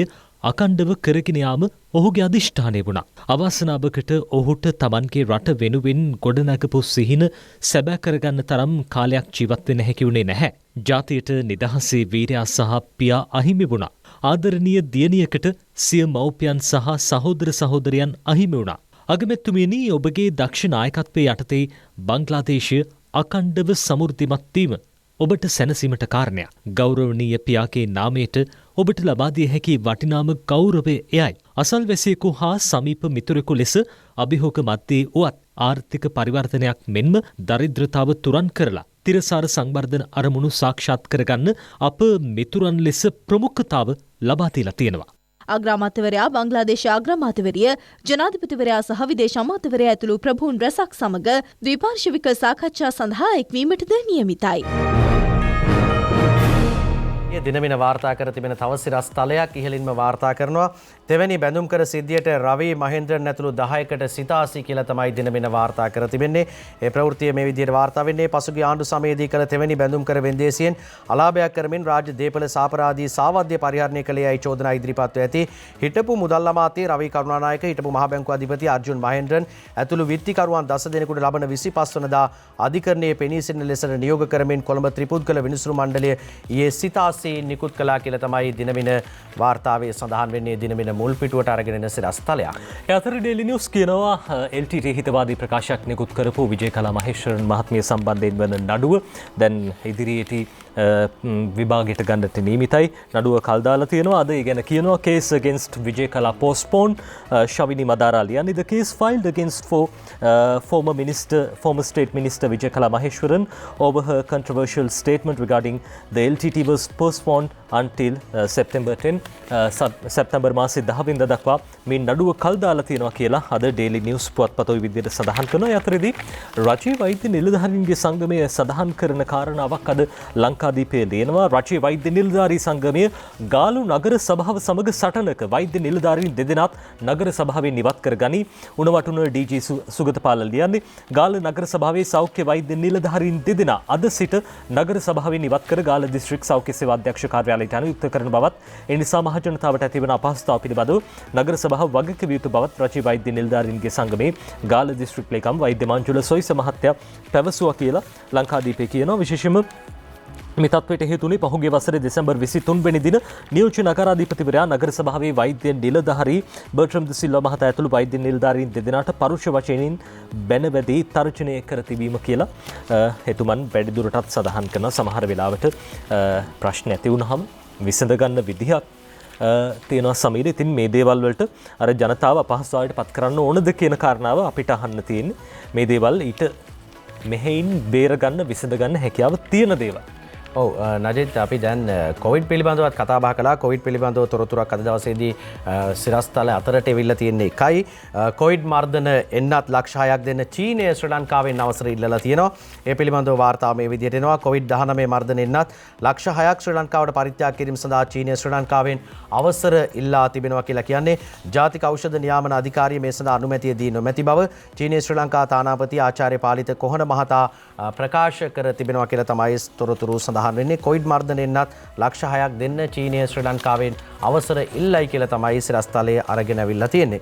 අකණ්ඩව කරගෙන යාම ඔහුගේ අධිෂ්ඨානය වුණා. අවාසනාවකට ඔහුට තමන්ගේ රට වෙනුවෙන් ගොඩනැගපු සිහින සැබෑ කරගන්න තරම් කාලයක් ජීවත් වෙන්න හැකි වුණේ නැහැ. ජාතියට නිදහසේ වීරයා සහ පියා අහිමි වුණා. ආදරණීය දියණියකට සිය මව්පියන් සහ සහෝදර සහෝදරයන් අහිමි වුණා. අගමැතිතුමියනි, ඔබගේ දක්ෂ නායකත්වයේ යටතේ බංග්ලාදේශය අකණ්ඩව සමෘද්ධිමත් වීම ඔබට සැනසීමට කාරණයක්. ගෞරවනීය පියාගේ නාමයට ඔබට ලබා දිය හැකි වටිනාම ගෞරවය එයයි. අසල්වැසියෙකු හා සමීප මිතුරෙකු ලෙස අභිහෝග මැද්දේ වුවත් ආර්ථික පරිවර්තනයක් මෙන්ම දරිද්‍රතාව තුරන් කරලා තිරසාර සංවර්ධන අරමුණු සාක්ෂාත් කරගන්න අප මිතුරන් ලෙස ප්‍රමුඛතාව ලබා දීලා තියෙනවා. අග්‍රාමාත්‍යවරයා බංග්ලාදේශ අග්‍රාමාත්‍යවරිය ජනාධිපතිවරයා සහ විදේශ අමාත්‍යවරයා ඇතුළු ප්‍රභූන් රැසක් සමග ද්විපාර්ශ්වික සාකච්ඡා සඳහා එක්වීමටද නියමිතයි. දිනමින වාර්තා කර තිබෙන තව සිරස් තලයක් ඉහළින්ම වාර්තා කරනවා. තෙවැනි බැඳුම්කර සිද්ධියට රවි මහේන්ද්‍රන් ඇතුළු 10කට සිතාසි කියලා තමයි දිනමින වාර්තා කර තිබෙන්නේ. ඒ ප්‍රවෘත්තිය මේ විදිහට වාර්තා වෙන්නේ පසුගිය ආණ්ඩු සමයේදී කළ තෙවැනි බැඳුම්කර වෙන්දේසියෙන් අලාභයක් කරමින් රාජ්‍ය දේපල සාපරාධී සාවද්‍ය පරිහරණය කළේයි චෝදනා ඉදිරිපත්ව ඇති. හිටපු මුදල් අමාත්‍ය රවි කරුණානායක, හිටපු මහ බැංකුව අධිපති අර්ජුන් මහේන්ද්‍රන් ඇතුළු විත්තිකරුවන් 10 දෙනෙකුට ලබන 25 වනදා අධිකරණයේ පෙනී සිටින ලෙස නියෝග කරමින් කොළඹ ත්‍රිපුද්ගල විනිසුරු මණ්ඩලය ඊයේ සිතාසි නිකුත් කළා කියලා තමයි දිනමින වාර්තාවේ සඳහන් වෙන්නේ. දිනමින මුල් පිටුවට අරගෙන එන සිරස් තලයක්. ඒ අතර ඩේලි නිවුස් කියනවා LTT හිතවාදී ප්‍රකාශයක් නිකුත් කරපු විජේකලා මහේශ්වරන් මහත්මිය සම්බන්ධයෙන් වන නඩුව දැන් ඉදිරියේදී විභාගයට ගන්නට නියමිතයි. නඩුව කල් දාලා තියෙනවා. අද ඒ ගැන කියනවා case against Vijayakala postponed. Shavini Madara ලියන්නේ the case filed against former State Minister Vijayakala Maheshwaran over her controversial statement regarding the LTT was postponed until September 10. සැප්තැම්බර් මාසේ 10 වෙනිදා දක්වා මේ නඩුව කල් දාලා තියෙනවා කියලා අද ඩේලි නිවුස් පුවත්පතේ විදිහට සඳහන් කරනවා. ඒ අතරේදී රජයේ වෛද්‍ය නිලධාරීන්ගේ සංගමය සඳහන් කරන කාරණාවක් අද ලංකාදීපයේ ලියනවා. රජයේ වෛද්‍ය නිලධාරී සංගමය ගාලු නගර සභාව සමග සටනක වෛද්‍ය නිලධාරීන් දෙදෙනාත් නගර සභාවෙන් ඉවත් කරගනි. උණවටුන DG සුගතපාල ලියන්නේ ගාල නගර සභාවේ සෞඛ්‍ය වෛද්‍ය නිලධාරීන් දෙදෙනා අද සිට නගර සභාවෙන් ඉවත් කර ගාල දිස්ත්‍රික් සෞඛ්‍ය සේවා අධ්‍යක්ෂ කාර්යාලයට අනුයුක්ත කරන බවත් ඒ නිසා මහජනතාවට ඇතිවන අපහසුතාව පිළිබඳව නගර සභාව වගකිව යුතු බවත් රජයේ වෛද්‍ය නිලධාරීන්ගේ සංගමේ ගාල දිස්ත්‍රික් ලේකම් වෛද්‍ය මංජුල සොයිස මහත්තයා පැවසුවා කියලා ලංකාදීපේ කියනවා. විශේෂයෙන්ම මේ තත්ත්වයට හේතුනේ පහුගිය වසරේ දෙසැම්බර් 23 වෙනි දින නියෝජ්‍ය නගරාධිපතිවරයා නගර සභාවේ වෛද්‍ය නිලධාරී බර්ට්‍රම් ද සිල්වා මහතා ඇතුළු වෛද්‍ය නිලධාරීන් දෙදෙනාට පරුෂ වචනින් බැනවැදී තර්ජනය කර තිබීම කියලා එතුමන් වැඩිදුරටත් සඳහන් කරන සමහර වෙලාවට ප්‍රශ්න ඇති වුණාම විසඳගන්න විදිහක් තියෙනවා සමීර. ඉතින් මේ දේවල් වලට අර ජනතාව අපහසුතාවයට පත් කරන්න ඕනද කියන කාරණාව අපිට අහන්න තියෙන්නේ. මේ දේවල් ඊට මෙහෙයින් බේරගන්න විසඳගන්න හැකියාව තියෙන දේවල්. ඔව් නජිත්, අපි දැන් කොවිඩ් පිළිබඳවත් කතා බහ කළා. කොවිඩ් පිළිබඳව තොරතුරක් අද දවසේදී සිරස්තල අතරට එවිල්ලා තියෙන්නේ එකයි. කොවිඩ් මර්ධන එන්නත් ලක්ෂ 6ක් දෙන්න චීනය ශ්‍රී ලංකාවෙන් අවසර ඉල්ලලා තියෙනවා. ඒ පිළිබඳව වාර්තාව මේ විදිහට එනවා. කොවිඩ්-19 මර්ධන එන්නත් ලක්ෂ 6ක් ශ්‍රී ලංකාවට පරිත්‍යාග කිරීම සඳහා චීනය ශ්‍රී ලංකාවෙන් අවසර ඉල්ලා තිබෙනවා කියලා කියන්නේ. ජාතික ඖෂධ නියාමන අධිකාරිය මේ සඳහා අනුමැතිය දී නොමැති බව චීනය ශ්‍රී ලංකා තානාපති ආචාර්ය පාලිත කොහන මහතා ප්‍රකාශ කර තිබෙනවා කියලා තමයි තොරතුරු සඳහන් වෙන්නේ. කොවිඩ් මර්ධන එන්නත් ලක්ෂ 6ක් දෙන්න චීනය ශ්‍රී ලංකාවෙන් අවසර ඉල්ලයි කියලා තමයි සිරස්තලයේ අරගෙන අවිල්ලා තියෙන්නේ.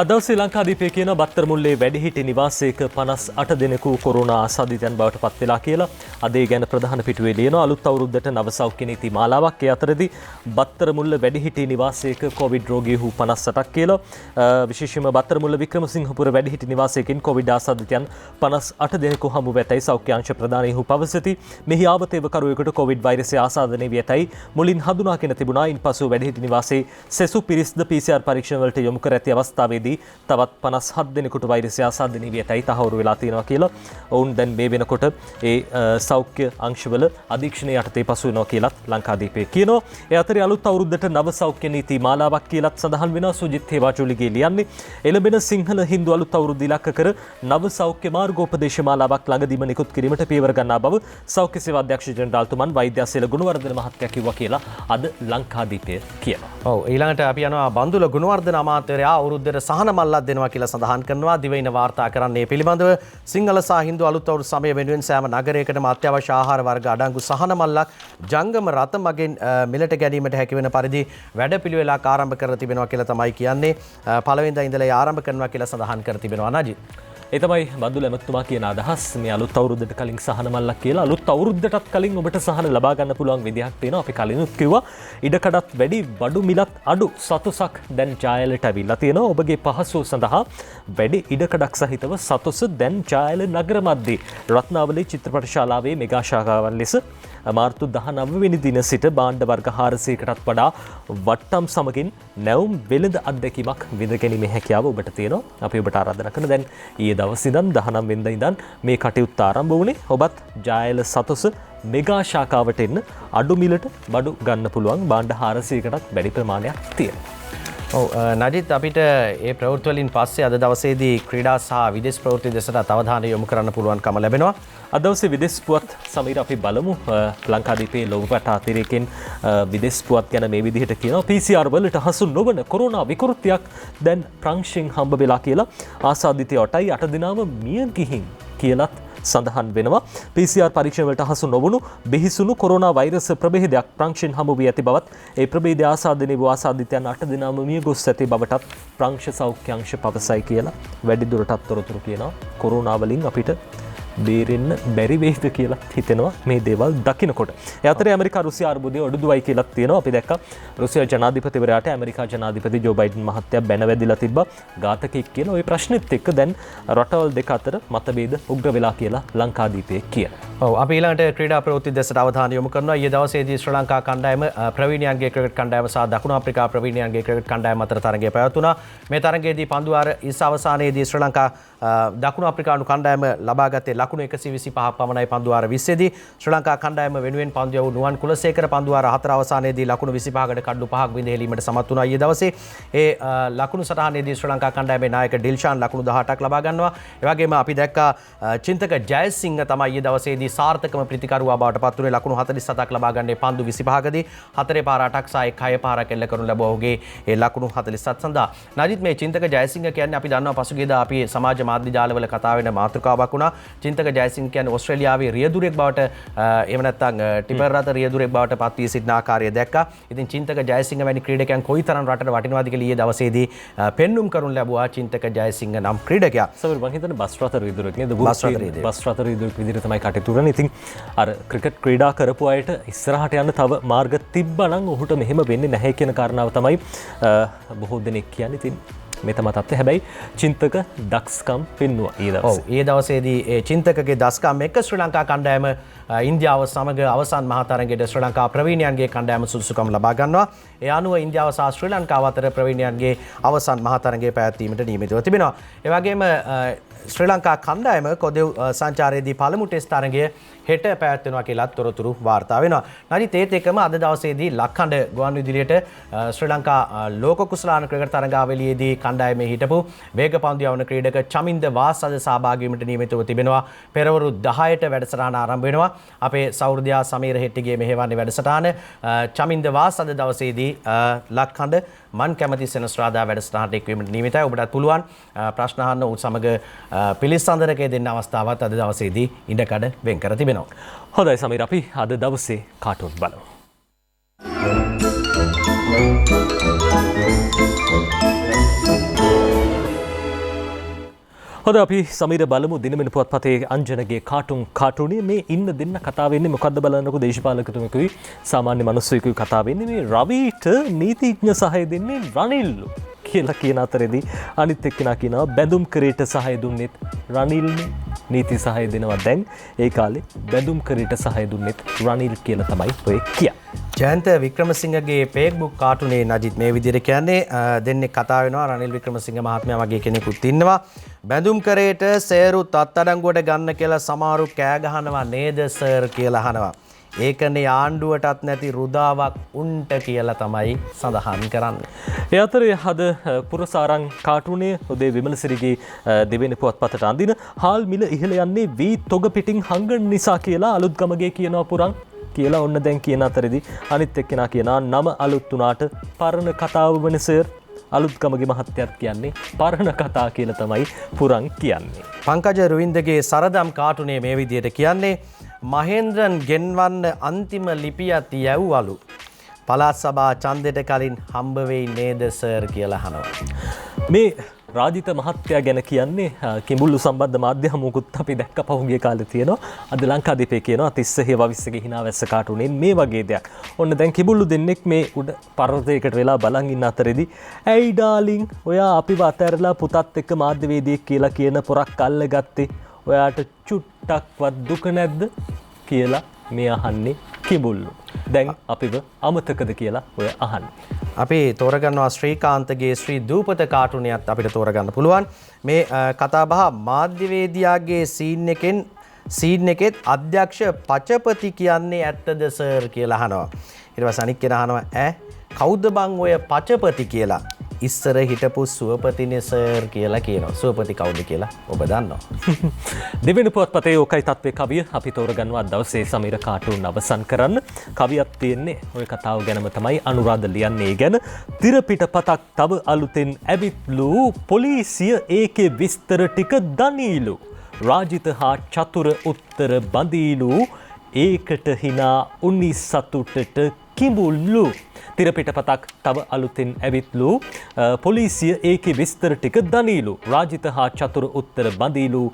අද ශ්‍රී ලංකාදීපයේ කියන බත්තරමුල්ලේ වැඩිහිටි නිවාසයක 58 දෙනෙකු කොරෝනා ආසාදිතයන් බවට පත් වෙලා කියලා අද ඒ ගැන ප්‍රධාන පිටුවේ ලියනවා. අලුත් අවුරුද්දට නව සෞඛ්‍ය නීති මාලාවක්. ඒ අතරදී බත්තරමුල්ල වැඩිහිටි නිවාසයක කොවිඩ් රෝගීහු 58ක් කියලා විශේෂයෙන්ම බත්තරමුල්ල වික්‍රමසිංහපුර වැඩිහිටි නිවාසයකින් කොවිඩ් ආසාදිතයන් 58 දෙනෙකු හමු වෙතයි සෞඛ්‍ය අංශ ප්‍රධානීහු පවසති. මෙහි ආවතේවකරුවෙකුට කොවිඩ් වෛරසය ආසාදනය වී ඇතයි මුලින් හඳුනාගෙන තිබුණා. ඉන්පසු වැඩිහිටි නිවාසයේ සෙසු පිරිස්ද PCR පරීක්ෂණ වලට යොමු කර ඇති අවස්ථාවේදී තවත් 57 දෙනෙකුට වෛරසය ආසාදනය වී ඇතයි තහවුරු වෙලා තියෙනවා කියලා. ඔවුන් දැන් මේ වෙනකොට ඒ සෞඛ්‍ය අංශවල අධීක්ෂණය යටතේ පසු වෙනවා කියලත් ලංකාදීපේ කියනවා. ඒ අතරේ අලුත් අවුරුද්දට නව සෞඛ්‍ය නීති මාලාවක් කියලත් සඳහන් වෙනවා. සුජිත් හේවාචුලිගේ ලියන්නේ එළඹෙන සිංහල හින්දු අලුත් අවුරුද්ද ඉලක්ක කර නව සෞඛ්‍ය මාර්ගෝපදේශ මාලාවක් ළඟදීම නිකුත් කිරීමට පියවර ගන්නා බව සෞඛ්‍ය සේවා අධ්‍යක්ෂ ජෙනරාල්තුමන් වෛද්‍ය අසේල ගුණවර්ධන මහත්තයා කිව්වා කියලා අද ලංකාදීපය කියනවා. ඔව් ඊළඟට අපි යනවා බන්දුල ගුණවර්ධන අමාත්‍යවරයා අවුරුද්දට සහන මල්ලක් දෙනවා කියලා සඳහන් කරනවා. දිවයින වාර්තා කරන්නේ පිළිබඳව සිංහල සහ හින්දු අලුත් අවුරුදු සමය වෙනුවෙන් සෑම නගරයකටම අත්‍යවශ්‍ය ආහාර වර්ග අඩංගු සහන මල්ලක් ජංගම රථ මගින් මිලට ගැනීමට හැකිවන පරිදි වැඩපිළිවෙලක් ආරම්භ කර තිබෙනවා කියලා තමයි කියන්නේ. පළවෙනිදා ඉඳලා ආරම්භ කරනවා කියලා සඳහන් කර තිබෙනවා නජිත්. ඒ තමයි බන්දුල ඇමතුමා කියන අදහස්. මේ අලුත් අවුරුද්දට කලින් සහන මල්ලක් කියලා අලුත් අවුරුද්දටත් කලින් ඔබට සහන ලබා ගන්න පුළුවන් විදිහක් තියෙනවා. අපි කලිනුත් කිව්වා ඉඩකඩත් වැඩි බඩු මිලත් අඩු සතුසක් දැන් ජායලට ඇවිල්ලා තියෙනවා. ඔබගේ පහසුව සඳහා වැඩි ඉඩකඩක් සහිතව සතුස දැන් ජායල නගර මැද්දේ රත්නාවලී චිත්‍රපට ශාලාවේ මෙගා ශාඛාවන් ලෙස මාර්තු 19 වෙනි දින සිට භාණ්ඩ වර්ග 400කටත් වඩා වට්ටම් සමගින් නැවුම් වෙළඳ අත්දැකීමක් විඳ ගැනීමේ හැකියාව ඔබට තියෙනවා. අපි ඔබට ආරාධනා කරන දැන් ඊයේ දවස් ඉඳන් 19 වෙනිදා ඉඳන් මේ කටයුත්ත ආරම්භ වුණේ. ඔබත් ජායල සතොස මෙගා ශාඛාවට එන්න අඩු මිලට බඩු ගන්න පුළුවන් භාණ්ඩ 400කටත් වැඩි ප්‍රමාණයක් තියෙනවා. ඔව් නජිත් අපිට ඒ ප්‍රවෘත්ති වලින් පස්සේ අද දවසේදී ක්‍රීඩා සහ විදේශ ප්‍රවෘත්ති දෙසට අවධානය යොමු කරන්න පුළුවන්කම ලැබෙනවා. අද දවසේ විදේශ පුවත් සමීර අපි බලමු. ලංකාදීපේ ලොවට අතිරේකෙන් විදේශ පුවත් ගැන මේ විදිහට කියනවා. PCR වලට හසු නොවන කොරෝනා විකෘතියක් දැන් ප්‍රංශයෙන් හම්බ වෙලා කියලා ආසාදිතයටයි 8 දිනම මිය ගිහින් කියලත් සඳහන් වෙනවා. PCR පරීක්ෂණ වලට හසු නොවුණු බිහිසුණු කොරෝනා වෛරස් ප්‍රභේදයක් ප්‍රංශයෙන් හමු වී ඇති බවත් ඒ ප්‍රභේදය ආසාදනය වූ ආසාදිතයන් 8 දිනම මිය ගොස් ඇති බවටත් ප්‍රංශ සෞඛ්‍ය අංශ පවසයි කියලා වැඩි දුරටත් තොරතුරු කියනවා. කොරෝනා වලින් අපිට බේරෙන්න බැරි වෙයිද කියලා හිතෙනවා මේ දේවල් දකිනකොට. ඒ අතරේ ඇමරිකා රුසියා අර්බුදය ඔඩුදුවයි කියලා තියෙනවා. අපි දැක්කා රුසියා ජනාධිපතිවරයාට ඇමරිකා ජනාධිපති ජෝ බයිඩන් මහත්තයා බැනවැදිලා තිබ්බා ඝාතකෙක් කියන ওই ප්‍රශ්නෙත් එක්ක දැන් රටවල් දෙක අතර මතභේද උග්‍ර වෙලා කියලා ලංකාදීපේ කියනවා. ඔව් අපි ඊළඟට ක්‍රීඩා ප්‍රවෘත්ති දෙසට අවධානය යොමු කරනවා. ඊයේ දවසේදී ශ්‍රී ලංකා කණ්ඩායම ප්‍රවීණයන්ගේ ක්‍රිකට් කණ්ඩායම සහ දකුණු අප්‍රිකා ප්‍රවීණයන්ගේ ක්‍රිකට් කණ්ඩායම අතර තරගය පැවැත්වුණා. මේ තරගයේදී පන්දුවාර ඉස් අවසානයේදී ශ්‍රී ලංකා දකුණු අප්‍රිකානු කණ්ඩායම ලබාගත්තේ ලකුණු 125ක් පමණයි පන්දුවාර 20දී. ශ්‍රී ලංකා කණ්ඩායම වෙනුවෙන් පන්දු යවූ නුවන් කුලසේකර පන්දුවාර 4 අවසානයේදී ලකුණු 25කට කඩලු 5ක් විඳ සමත් වුණා ඊයේ දවසේ. ඒ ලකුණු සටහනේදී ශ්‍රී ලංකා කණ්ඩායමේ නායක ඩිල්ෂාන් ලකුණු 18ක් ලබා ගන්නවා. ඒ වගේම අපි දැක්කා චින්තක ජයසිංහ තමයි ඊයේ දවසේදී සාර්ථකම ප්‍රතිකරුවා බවට පත් වුණේ ලකුණු 47ක් ලබා ගන්නේ පන්දු 25කදී. 4 පාර 8ක් සහ 1 පාරක් එල්ල කරනු ලැබුවා ඔහුගේ ඒ ලකුණු 47 සඳහා. නජිත් මේ චින්තක ජයසිංහ කියන්නේ අපි දන්නවා පසුගියදා අපි සමාජ මාධ්‍ය ජාලවල කතා වෙන මාතෘකාවක් වුණා. චින්තක ජයසිංහ කියන්නේ ඕස්ට්‍රේලියාවේ රියදුරෙක් බවට එහෙම නැත්නම් ටිපර් රථ රියදුරෙක් බවට පත් වී සිටින ආකාරය දැක්කා. ඉතින් චින්තක ජයසිංහ වැනි ක්‍රීඩකයන් කොයිතරම් රටට වටිනවද කියලා ඊයේ දවසේදී පෙන්눔 කරනු ලැබුවා චින්තක ජයසිංහ නම් ක්‍රීඩකයා. සමහර මම හිතන්නේ බස් රථ රියදුරෙක් නේද? බස් රථ රියදුරෙක් විදිහට තමයි කටයුතු කරන්නේ. ඉතින් අර ක්‍රිකට් ක්‍රීඩා කරපු අයට ඉස්සරහට යන්න තව මාර්ග තිබ්බනම් ඔහුට මෙහෙම වෙන්නේ නැහැ කියන කාරණාව තමයි බොහෝ දෙනෙක් කියන්නේ. ඉතින් මේ තමයි තත්ත්වය. හැබැයි චින්තක දක්ෂකම් පෙන්නුවා ඊයේ දවසේ. ඔව් ඊයේ දවසේදී ඒ චින්තකගේ දක්ෂකම් එක්ක ශ්‍රී ලංකා කණ්ඩායම ඉන්දියාව සමග අවසන් මහා තරගයට ශ්‍රී ලංකා ප්‍රවීණයන්ගේ කණ්ඩායම සුදුසුකම් ලබා ගන්නවා. ඒ අනුව ඉන්දියාව සහ ශ්‍රී ලංකාව අතර ප්‍රවීණයන්ගේ අවසන් මහා තරගය පැවැත්වීමට නියමිතව තිබෙනවා. ඒ වගේම ශ්‍රී ලංකා කණ්ඩායම කොදෙව් සංචාරයේදී පළමු ටෙස්ට් තරගය හෙට පැවැත්වෙනවා කියලා තොරතුරු වාර්තා වෙනවා. නජිත් ඒත් එක්කම අද දවසේදී ලක්හඬ ගුවන් විදුලියට ශ්‍රී ලංකා ලෝක කුසලාන ක්‍රිකට් තරගාවලියේදී කණ්ඩායමේ හිටපු වේග පන්දු යවන ක්‍රීඩක චමින්ද වාස් අද සහභාගී වීමට නියමිතව තිබෙනවා. පෙරවරු 10ට වැඩසටහන ආරම්භ වෙනවා. අපේ සෞර්ධ්‍යා සමීර හෙට්ටිගේ මෙහෙවන්නේ වැඩසටහන. චමින්ද වාස් අද දවසේදී ලක්හඬ මන් කැමති සෙනසුරාදා වැඩසටහනට එක්වීමට නියමිතයි. ඔබටත් පුළුවන් ප්‍රශ්න අහන්න උන් සමග පිළිසඳරකේ දෙන්න අවස්ථාවත් අද දවසේදී ඉඩකඩ වෙන් කර තිබෙනවා. හොඳයි සමීර අපි අද දවසේ කාටුන් බලමු. හොඳ අපි සමීර බලමු දිනමින පුවත්පතේ අංජනගේ කාටුනේ මේ ඉන්න දෙන්න කතා වෙන්නේ මොකද්ද බලන්නකෝ දේශපාලකතුමෙකුයි සාමාන්‍ය මිනිස්සෙකුයි කතා වෙන්නේ මේ රවිට නීතිඥ සහාය දෙන්නේ රනිල්ලු කියලා කියන අතරේදී අනිත් එක්කෙනා කියනවා බැඳුම් කරේට සහාය දුන්නෙත් රනිල්නේ නීති සහාය දෙනවා දැන් ඒ කාලේ බැඳුම් කරේට සහාය දුන්නෙත් රනිල් කියලා තමයි ඔය කියන්නේ. ජයන්ත වික්‍රමසිංහගේ ෆේස්බුක් කාටුනේ නජිත් මේ විදිහට කියන්නේ දෙන්නේ කතා වෙනවා රනිල් වික්‍රමසිංහ මහත්මයා වගේ කෙනෙකුත් ඉන්නවා බැඳුම් කරේට සේරුත් අත්අඩංගුවට ගන්න කියලා සමහරු කෑ ගහනවා නේද සර් කියලා අහනවා. ඒකනේ ආණ්ඩුවටත් නැති රුදාවක් උන්ට කියලා තමයි සඳහන් කරන්නේ. ඒ අතරේ හද පුරසාරං කාටුනේ උදේ විමලසිරිගේ දෙවෙනි පුවත්පතට අඳින හාල් මිල ඉහළ යන්නේ වී තොග පිටින් හංගන නිසා කියලා අලුත්ගමගේ කියනවා පුරන් කියලා ඔන්න දැන් කියන අතරේදී අනිත් එක්කෙනා කියනවා නම අලුත් වුණාට පරණ කතාව වෙන සර් අලුත්ගමගේ මහත්තයත් කියන්නේ පරණ කතා කියලා තමයි පුරන් කියන්නේ. පංකජ රුවින්දගේ සරදම් කාටුනේ මේ විදිහට කියන්නේ මහේන්ද්‍රන් ගෙන්වන්න අන්තිම ලිපියත් යව්වලු පළාත් සභා ඡන්දෙට කලින් හම්බ වෙයි නේද සර් කියලා අහනවා. මේ රාජිත මහත්තයා ගැන කියන්නේ කිඹුල්ලු සම්බන්ධ මාධ්‍ය හමුවකුත් අපි දැක්ක පහුගිය කාලේ තියෙනවා. අද ලංකාදීපේ කියනවා 30 හේවවිස්සගේ හිනාවැස්ස කාටුනෙන් මේ වගේ දෙයක්. ඔන්න දැන් කිඹුල්ලු දෙන්නෙක් මේ උඩ පර්වතයකට වෙලා බලන් ඉන්න අතරේදී ඇයි ඩාලින් ඔයා අපිව අතහැරලා පුතත් එක්ක මාධ්‍යවේදියෙක් කියලා කියන පොරක් අල්ලගත්තේ ඔයාට චුට්ටක්වත් දුක නැද්ද කියලා මේ අහන්නේ කිඹුල්ලු. දැන් අපිව අමතකද කියලා ඔය අහන්නේ. අපි තෝරගන්නවා ශ්‍රීකාන්තගේ ශ්‍රී දූපත කාටුනියත් අපිට තෝරගන්න පුළුවන්. මේ කතාබහ මාධ්‍යවේදියාගේ සීන් එකෙත් අධ්‍යක්ෂ පචපති කියන්නේ ඇත්තද සර් කියලා අහනවා. ඊට පස්සේ අනික් කෙනා අහනවා කවුද බං ඔය පචපති කියලා? ඉස්සර හිටපු සුවපතිනේ සර් කියලා කියනවා. සුවපති කවුද කියලා ඔබ දන්නවා. දෙවෙනි පුවත්පතේ ඕකයි තත්ත්වේ කවිය අපි තෝරගන්නවා දවසේ සමීර කාටුන් අවසන් කරන්න. කවියක් තියෙන්නේ ওই කතාව ගැනම තමයි අනුරාධ ලියන්නේ ගැන. තිරපිටපතක් තව අලුතෙන් ඇවිත්ලු පොලිසිය ඒකේ විස්තර ටික දනීලු. රාජිත හා චතුර උත්තර බඳීලු ඒකට හිනා උනි සතුටට කිඹුල්ලු. තිරපිටපතක් තව අලුතෙන් ඇවිත්ලු පොලිසිය ඒකේ විස්තර ටික දනීලු. රාජිත හා චතුර උත්තර බඳීලු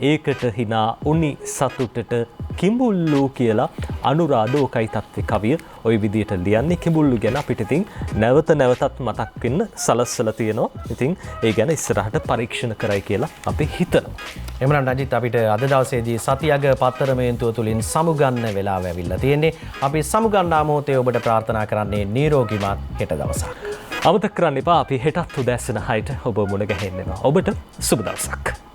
ඒකට හිනා උනි සතුටට කිඹුල්ලු කියලා අනුරාධ ඕකයි තත්ත්වේ කවිය ওই විදිහට ලියන්නේ. කිඹුල්ලු ගැන අපිට ඉතින් නැවත නැවතත් මතක් වෙන්න සලස්සලා තියෙනවා. ඉතින් ඒ ගැන ඉස්සරහට පරීක්ෂණ කරයි කියලා අපි හිතනවා. එමනම් නජිත් අපිට අද දවසේදී සතියග පත්තර මේන්තුව තුලින් සමුගන්න වෙලාව ඇවිල්ලා තියෙන්නේ. අපි සමුගන්නා මොහොතේ ඔබට ප්‍රාර්ථනා කරන්නේ නිරෝගීමත් හෙට දවසක්. අමතක කරන්න එපා අපි හෙටත් උදෑසන 6ට ඔබ මුණ ගැහෙන්නවා. ඔබට සුබ දවසක්.